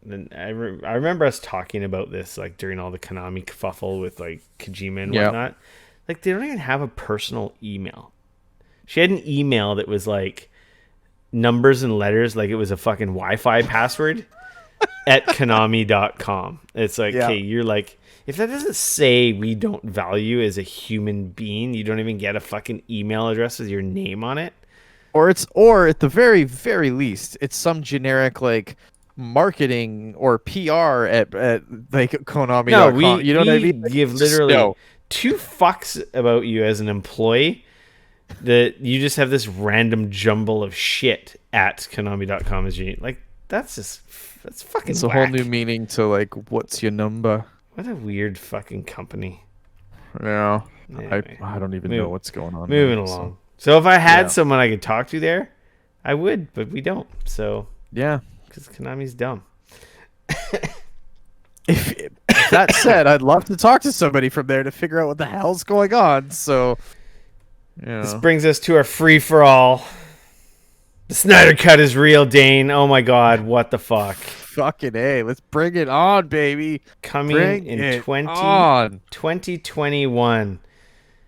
then I remember us talking about this like during all the Konami kerfuffle with like Kojima and whatnot. Like they don't even have a personal email. She had an email that was like numbers and letters, like it was a fucking Wi-Fi password at Konami.com. It's like, hey, you're like, if that doesn't say we don't value as a human being, you don't even get a fucking email address with your name on it. Or at the very, very least, it's some generic like marketing or PR at like Konami.com. No, you know what I mean? Give literally two fucks about you as an employee. That you just have this random jumble of shit at Konami.com as you like. That's fucking. It's a whole new meaning to like, what's your number? What a weird fucking company. Yeah, anyway, I don't even know what's going on. Moving along. So if I had someone I could talk to there, I would, but we don't. So yeah, because Konami's dumb. If that said, I'd love to talk to somebody from there to figure out what the hell's going on. So, this brings us to our free for all. The Snyder Cut is real, Dane. Oh my God, what the fuck? Fucking A. Let's bring it on, baby. Coming in 2021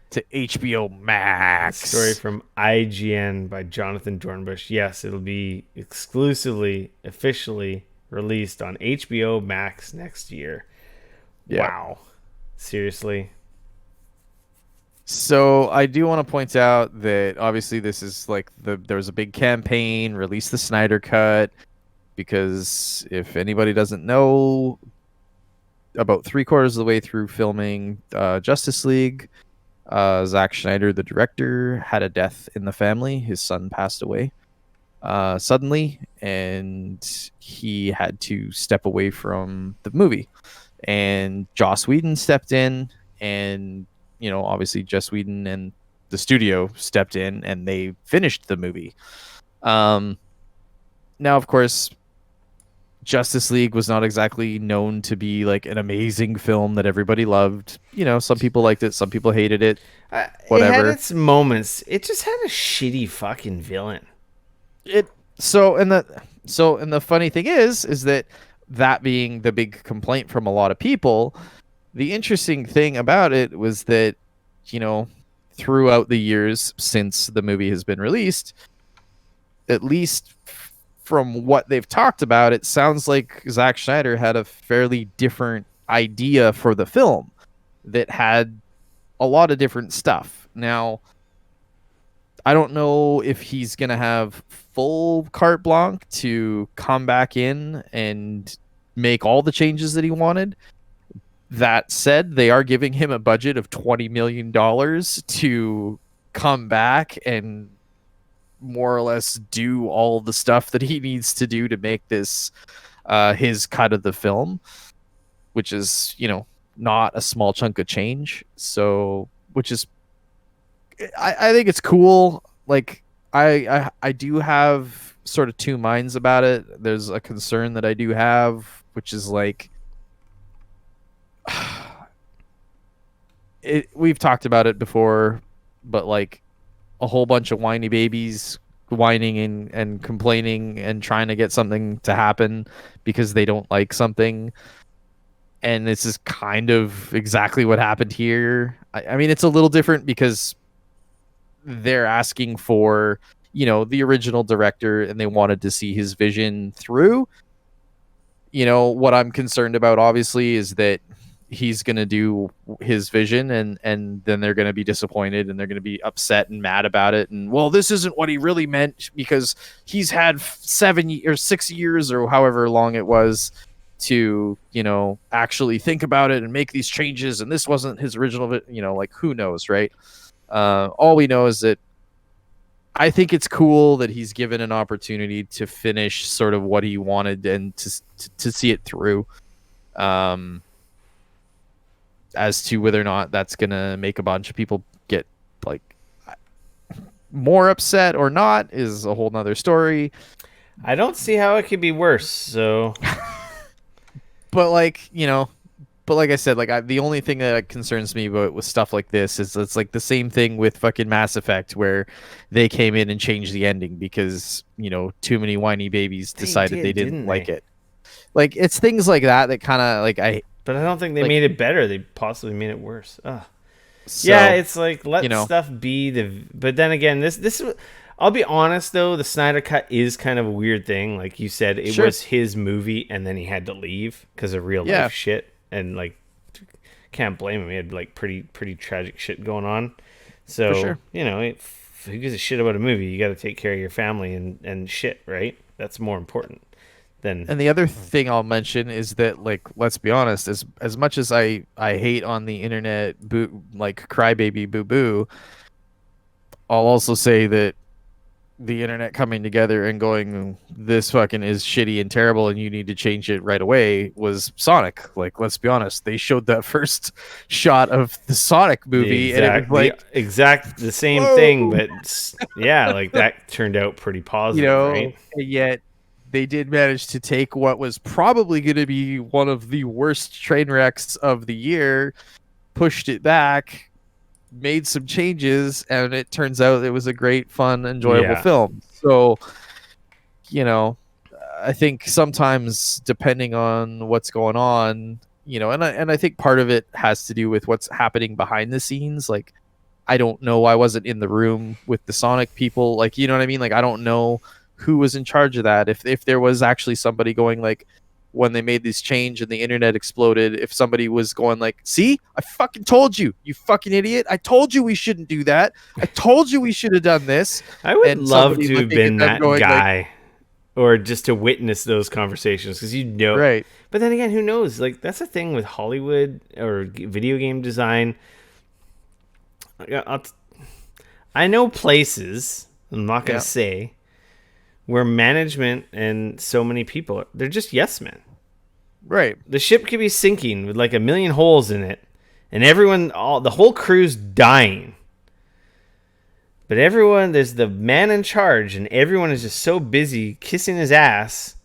to HBO Max. Story from IGN by Jonathan Dornbush. Yes, it'll be exclusively, officially released on HBO Max next year. Yeah. Wow. Seriously. So I do want to point out that obviously this is like there was a big campaign, release the Snyder Cut, because if anybody doesn't know, about 3/4 of the way through filming Justice League, Zack Snyder, the director, had a death in the family. His son passed away suddenly, and he had to step away from the movie. And Joss Whedon stepped in, and obviously Joss Whedon and the studio stepped in, and they finished the movie. Now, of course, Justice League was not exactly known to be like an amazing film that everybody loved. Some people liked it, some people hated it. Whatever. It had its moments. It just had a shitty fucking villain. And the funny thing is that being the big complaint from a lot of people, the interesting thing about it was that, throughout the years since the movie has been released, at least from what they've talked about, it sounds like Zack Snyder had a fairly different idea for the film that had a lot of different stuff. Now, I don't know if he's going to have full carte blanche to come back in and make all the changes that he wanted. That said, they are giving him a budget of $20 million to come back and more or less do all the stuff that he needs to do to make this his cut of the film, which is, not a small chunk of change. So, which is, I think it's cool. Like, I do have sort of two minds about it. There's a concern that I do have, which is like, we've talked about it before, but like a whole bunch of whiny babies whining and complaining and trying to get something to happen because they don't like something. And this is kind of exactly what happened here. I mean, it's a little different because they're asking for, the original director, and they wanted to see his vision through. What I'm concerned about, obviously, is that he's going to do his vision and then they're going to be disappointed and they're going to be upset and mad about it. And, well, this isn't what he really meant because he's had 7 or 6 years or however long it was to, actually think about it and make these changes. And this wasn't his original, like, who knows, right? All we know is that I think it's cool that he's given an opportunity to finish sort of what he wanted and to see it through. As to whether or not that's gonna make a bunch of people get like more upset or not is a whole nother story. I don't see how it could be worse. So, but like I said, like the only thing that concerns me about with stuff like this is it's like the same thing with fucking Mass Effect where they came in and changed the ending because too many whiny babies decided they didn't like it. Like it's things like that that kind of like But I don't think they made it better. They possibly made it worse. Ugh. So, yeah, it's like let stuff be But then again, this. I'll be honest though, the Snyder cut is kind of a weird thing. Like you said, it was his movie, and then he had to leave because of real life shit, and like can't blame him. He had like pretty tragic shit going on. So who gives a shit about a movie? You got to take care of your family and shit, right? That's more important. And the other thing I'll mention is that, like, let's be honest, as much as I hate on the internet, like crybaby boo boo, I'll also say that the internet coming together and going, this fucking is shitty and terrible and you need to change it right away was Sonic. Like, let's be honest, they showed that first shot of the Sonic movie and it was like the same thing, but yeah, like that turned out pretty positive, right? Yet they did manage to take what was probably going to be one of the worst train wrecks of the year, pushed it back, made some changes, and it turns out it was a great, fun, enjoyable film. So, I think sometimes depending on what's going on, and I think part of it has to do with what's happening behind the scenes. Like, I don't know. I wasn't in the room with the Sonic people. Like, you know what I mean? Like, I don't know who was in charge of that. If there was actually somebody going like, when they made this change and the internet exploded, if somebody was going like, see, I fucking told you, you fucking idiot. I told you we shouldn't do that. I told you we should have done this. I would love to have been that guy or just to witness those conversations because right. But then again, who knows? Like that's the thing with Hollywood or video game design. I know places, I'm not going to say, where management and so many people, they're just yes men. Right. The ship could be sinking with like 1 million holes in it, and the whole crew's dying. But there's the man in charge, and everyone is just so busy kissing his ass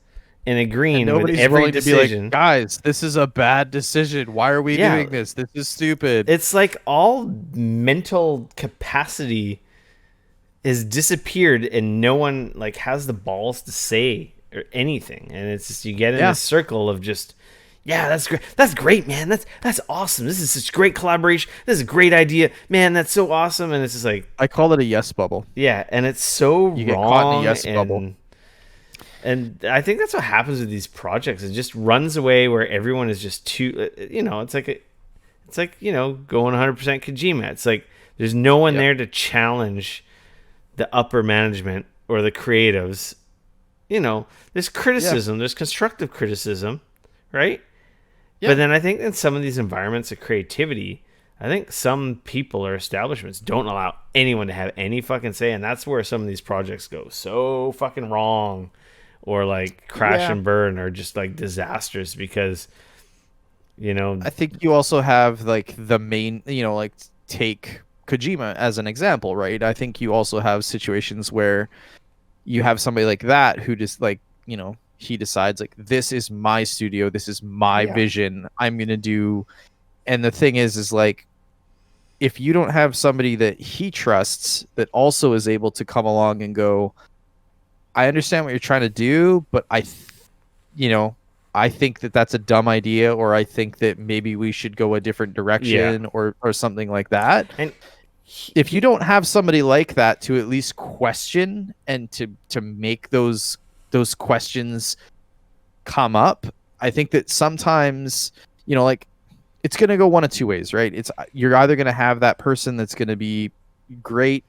and agreeing with every decision. To be like, guys, this is a bad decision. Why are we doing this? This is stupid. It's like all mental capacity has disappeared and no one like has the balls to say or anything, and it's just you get in this circle of just that's great man, that's awesome, this is such great collaboration, this is a great idea man, that's so awesome, and it's just like I call it a yes bubble. And it's so you wrong, get caught in a yes bubble. And I think that's what happens with these projects. It just runs away where everyone is just too it's like going 100% Kojima. It's like there's no one there to challenge the upper management or the creatives. There's criticism, there's constructive criticism, right? But then I think in some of these environments of creativity, I think some people or establishments don't allow anyone to have any fucking say, and that's where some of these projects go so fucking wrong or like crash and burn or just like disasters because I think you also have like the main, like take Kojima as an example, right? I think you also have situations where you have somebody like that who just like, he decides like, this is my studio, this is my vision, I'm gonna do. And the thing is like, if you don't have somebody that he trusts that also is able to come along and go, I understand what you're trying to do, but I think that that's a dumb idea, or I think that maybe we should go a different direction or something like that. And if you don't have somebody like that to at least question and to make those questions come up, I think that sometimes, like it's going to go one of two ways, right? You're either going to have that person that's going to be great,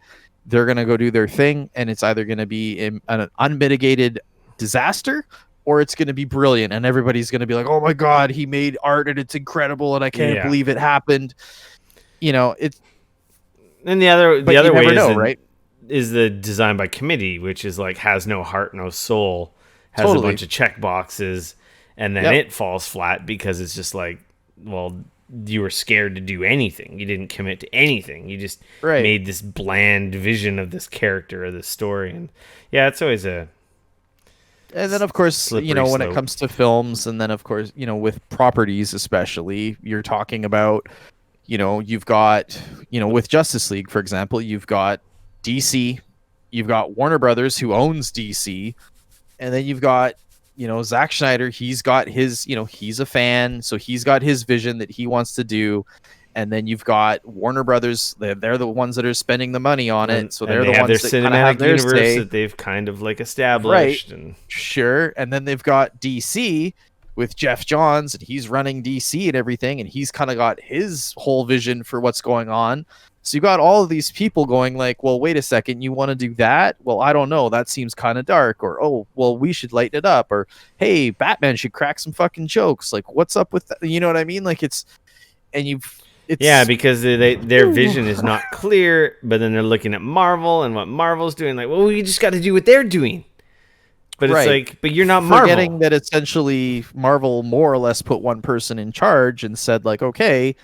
they're going to go do their thing, and it's either going to be an unmitigated disaster, or it's going to be brilliant and everybody's going to be like, oh my God, he made art and it's incredible and I can't believe it happened. It's, and the other way right? is the design by committee, which is like has no heart, no soul, has a bunch of check boxes, and then it falls flat because it's just like, well, you were scared to do anything. You didn't commit to anything. You just made this bland vision of this character or this story. And yeah, it's always a. And then, of course, when it comes to films, and then, of course, with properties, especially, you're talking about, you've got, with Justice League, for example, you've got DC, you've got Warner Brothers, who owns DC, and then you've got, Zack Snyder. He's got his, he's a fan, so he's got his vision that he wants to do. And then you've got Warner Brothers. They're the ones that are spending the money on it, so they're the ones that kind of have their say. That they've kind of like established, right? Sure. And then they've got DC with Jeff Johns, and he's running DC and everything, and he's kind of got his whole vision for what's going on. So you got all of these people going like, well, wait a second, you want to do that? Well, I don't know. That seems kind of dark. Or, oh, well, we should lighten it up. Or, hey, Batman should crack some fucking jokes. Like, what's up with that? You know what I mean? Like, it's because their vision is not clear, but then they're looking at Marvel and what Marvel's doing. Like, well, we just got to do what they're doing. But it's like, but you're not Marvel. Forgetting that essentially Marvel more or less put one person in charge and said, like, okay,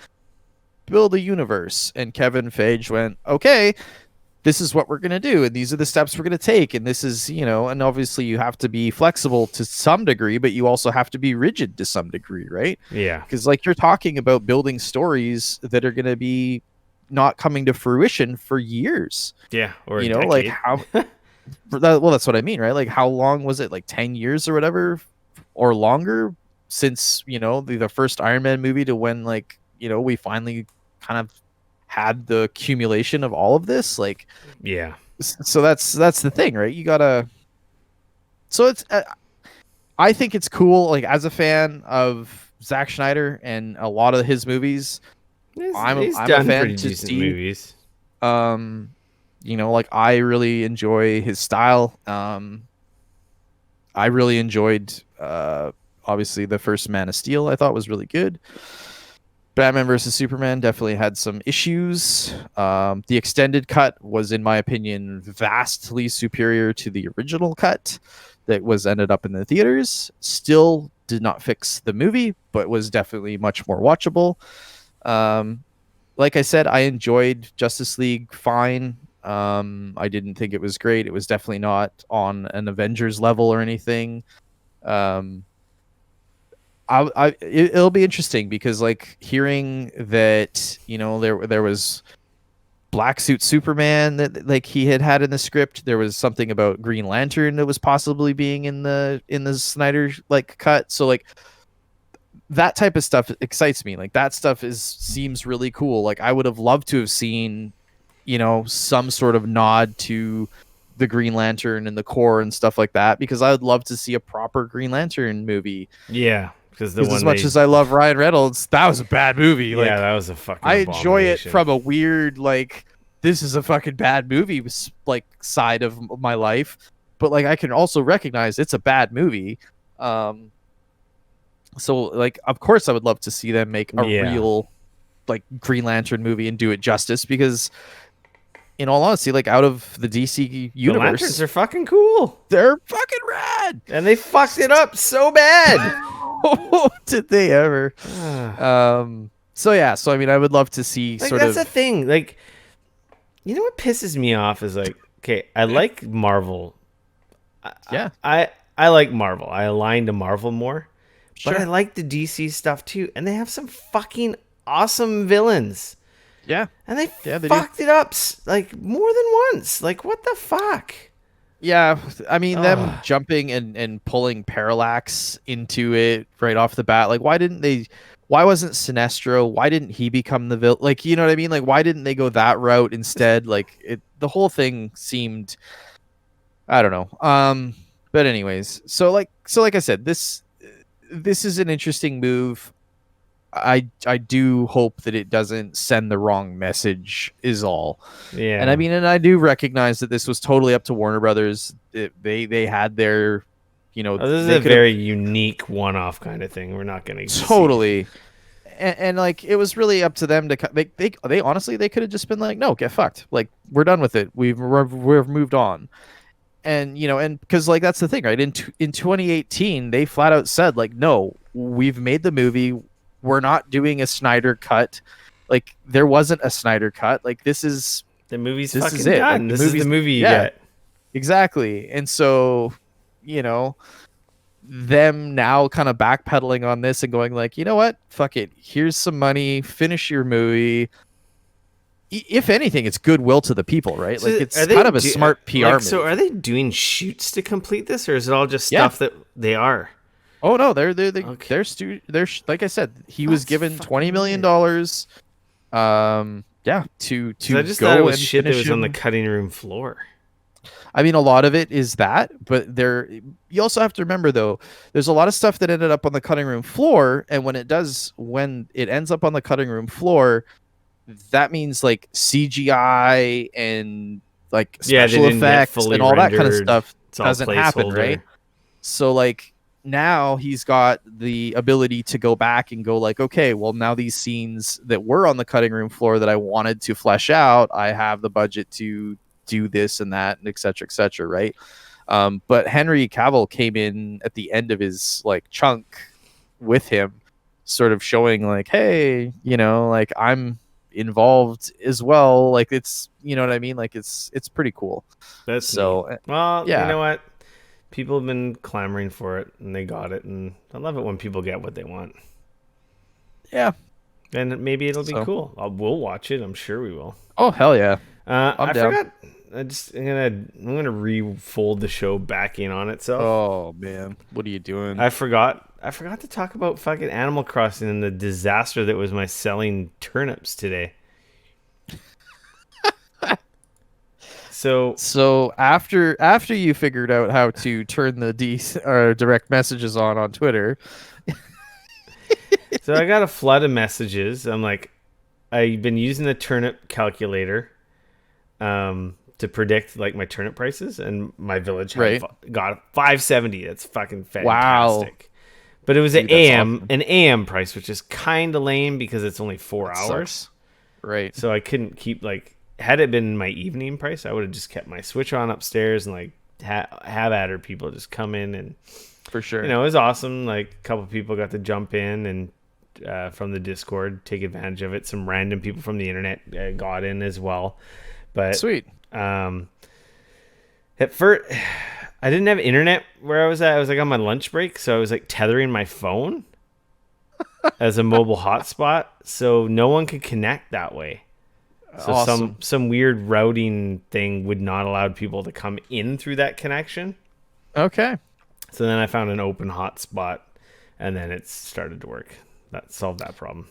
build a universe. And Kevin Feige went, okay, this is what we're going to do. And these are the steps we're going to take. And this is, and obviously you have to be flexible to some degree, but you also have to be rigid to some degree, right? Yeah. Because like you're talking about building stories that are going to be not coming to fruition for years. Yeah. Or like how, well, that's what I mean, right? Like how long was it? Like 10 years or whatever, or longer since, the first Iron Man movie to when like, we finally kind of had the accumulation of all of this, like, yeah. So that's the thing, right? You gotta. So it's, I think it's cool. Like as a fan of Zack Snyder and a lot of his movies, I'm a fan to see movies. Like I really enjoy his style. I really enjoyed, obviously the first Man of Steel. I thought was really good. Batman vs. Superman definitely had some issues. The extended cut was, in my opinion, vastly superior to the original cut that was ended up in the theaters. Still did not fix the movie, but was definitely much more watchable. Like I said, I enjoyed Justice League fine. I didn't think it was great. It was definitely not on an Avengers level or anything. It'll be interesting because like hearing that there was Black Suit Superman that like he had in the script. There was something about Green Lantern that was possibly being in the Snyder like cut. So like that type of stuff excites me. Like that stuff seems really cool. Like I would have loved to have seen some sort of nod to the Green Lantern and the Corps and stuff like that, because I would love to see a proper Green Lantern movie. Yeah. Because as much as I love Ryan Reynolds, that was a bad movie. Like, yeah, that was a fucking. I enjoy it from a weird like this is a fucking bad movie like side of my life, but like I can also recognize it's a bad movie. So like of course I would love to see them make a real like Green Lantern movie and do it justice, because in all honesty, like out of the DC universe, the Lanterns are fucking cool. They're fucking rad, and they fucked it up so bad. Did they ever? So I mean, I would love to see like, that's the thing. Like, what pisses me off is like, okay, I like Marvel. I like Marvel. I align to Marvel more, but I like the DC stuff too, and they have some fucking awesome villains. Yeah, and they fucked it up like more than once. Like, what the fuck? Yeah, I mean, them jumping and pulling Parallax into it right off the bat. Like, why wasn't Sinestro? Why didn't he become the villain? Like, you know what I mean? Like, why didn't they go that route instead? Like, the whole thing seemed, I don't know. But anyways, so like I said, this is an interesting move. I do hope that it doesn't send the wrong message is all. Yeah. And I mean, and I do recognize that this was totally up to Warner Brothers. They had their, this is a very unique one-off kind of thing. We're not going to totally. And like, it was really up to them to, they honestly, they could have just been like, no, get fucked. Like, we're done with it. We've moved on. and and because like that's the thing, right? In 2018, they flat out said like, no, we've made the movie. We're not doing a Snyder cut. Like there wasn't a Snyder cut. Like this is The movie's this fucking is it. done. Like, This is the movie you yeah, get. exactly. And so, them now kind of backpedaling on this and going like, you know what? Fuck it. Here's some money. Finish your movie. If anything, it's goodwill to the people, right? So like it's kind of a smart PR move. So are they doing shoots to complete this, or is it all just stuff that they are? Oh no, they're like I said, he was given $20 million. To I just go thought it was and shit that finish was on the him. cutting room floor. I mean, a lot of it is that, but you also have to remember though, there's a lot of stuff that ended up on the cutting room floor, and when it ends up on the cutting room floor, that means like CGI and like special effects and all that kind of stuff doesn't happen, right? So like now he's got the ability to go back and go like, okay, well now these scenes that were on the cutting room floor that I wanted to flesh out, I have the budget to do this and that and et cetera, right? But Henry Cavill came in at the end of his like chunk with him, sort of showing like, hey, like I'm involved as well. Like it's, you know what I mean? Like it's pretty cool. That's so neat. Well, you know what? People have been clamoring for it and they got it, and I love it when people get what they want. Yeah. And maybe it'll be cool. We'll watch it. I'm sure we will. Oh hell yeah. I forgot. I'm gonna refold the show back in on itself. Oh man, what are you doing? I forgot to talk about fucking Animal Crossing and the disaster that was my selling turnips today. So after you figured out how to turn the direct messages on Twitter, so I got a flood of messages. I'm like, I've been using the turnip calculator, to predict like my turnip prices, and my village got 570. That's fucking fantastic. Wow. But it was an AM price, which is kind of lame because it's only 4 hours. Sucks. Right. So I couldn't keep had it been my evening price, I would have just kept my Switch on upstairs and like have adder people just come in, and for sure, it was awesome. Like a couple people got to jump in and from the Discord take advantage of it. Some random people from the internet got in as well. But sweet. At first, I didn't have internet where I was at. I was like on my lunch break, so I was like tethering my phone as a mobile hotspot, so no one could connect that way. So awesome. some weird routing thing would not allow people to come in through that connection. Okay. So then I found an open hotspot, and then it started to work. That solved that problem.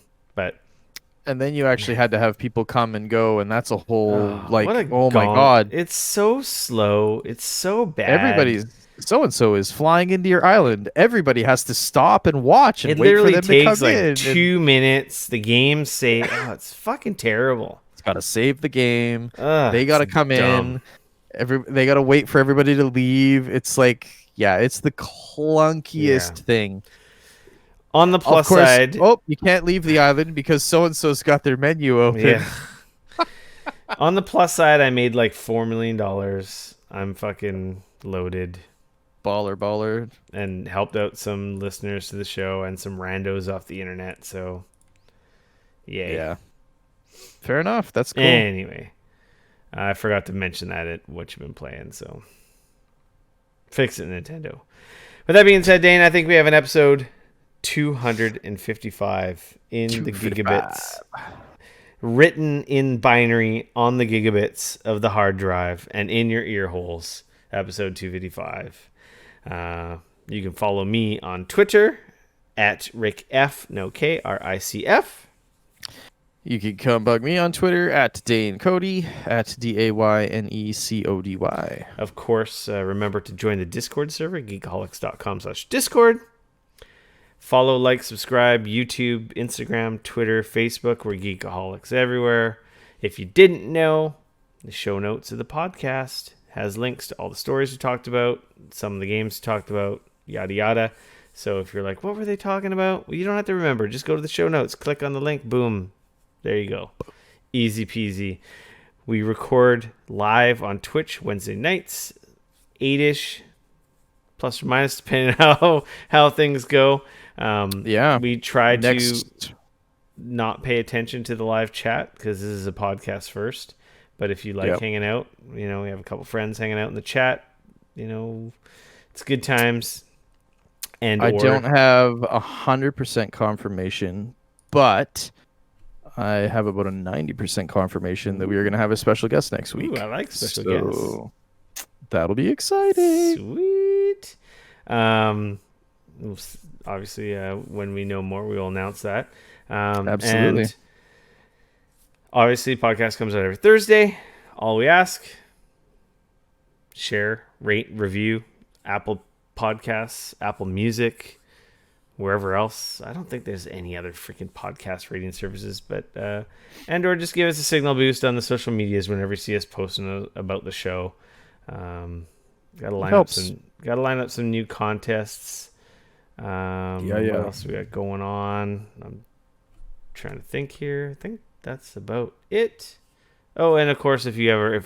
And then you actually had to have people come and go, and that's a whole my god, it's so slow. It's so bad. So-and-so is flying into your island. Everybody has to stop and watch and wait for them to come in. It literally takes 2 minutes. The game it's fucking terrible. It's got to save the game. They got to come in. They got to wait for everybody to leave. It's like, it's the clunkiest thing. On the plus side, you can't leave the island because so-and-so's got their menu open. Yeah. On the plus side, I made like $4 million. I'm fucking loaded. Baller. And helped out some listeners to the show and some randos off the internet. So, yeah. Fair enough. That's cool. Anyway, I forgot to mention that at what you've been playing. So, fix it, Nintendo. With that being said, Dane, I think we have an episode 255 in the gigabits, written in binary on the gigabits of the hard drive and in your ear holes. Episode 255. You can follow me on Twitter at Rick F, no K, RICF. You can come bug me on Twitter at Dane Cody at DAYNECODY. Of course, remember to join the Discord server, Geekoholics.com/Discord. Follow, like, subscribe, YouTube, Instagram, Twitter, Facebook. We're Geekoholics everywhere. If you didn't know, the show notes of the podcast has links to all the stories we talked about, some of the games we talked about, yada, yada. So if you're like, what were they talking about? Well, you don't have to remember. Just go to the show notes, click on the link, boom. There you go. Easy peasy. We record live on Twitch Wednesday nights, 8-ish, plus or minus, depending on how things go. We try to not pay attention to the live chat because this is a podcast first. But if you like hanging out, we have a couple friends hanging out in the chat. It's good times. And I don't have 100% confirmation, but I have about a 90% confirmation that we are going to have a special guest next week. Ooh, I like special guests. That'll be exciting. Sweet. Obviously, when we know more, we will announce that. Absolutely. And obviously, podcast comes out every Thursday. All we ask: share, rate, review, Apple Podcasts, Apple Music, wherever else. I don't think there's any other freaking podcast rating services, but or just give us a signal boost on the social medias whenever you see us posting about the show. Gotta line up some new contests. What else we got going on? I'm trying to think here. I think that's about it. Oh, and of course, if you're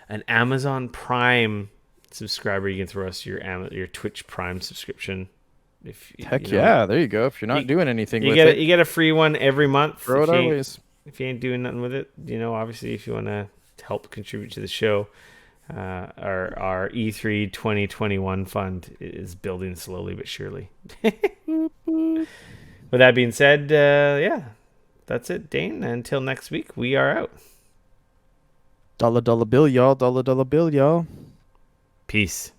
an Amazon Prime subscriber, you can throw us your Twitch Prime subscription. There you go. If you're not doing anything with it, you get a free one every month. Throw it always. If you ain't doing nothing with it, obviously, if you want to help contribute to the show, our E3 2021 fund is building slowly but surely. With that being said, that's it, Dane. Until next week, we are out. $1 bill, y'all. $1 bill, y'all. Peace.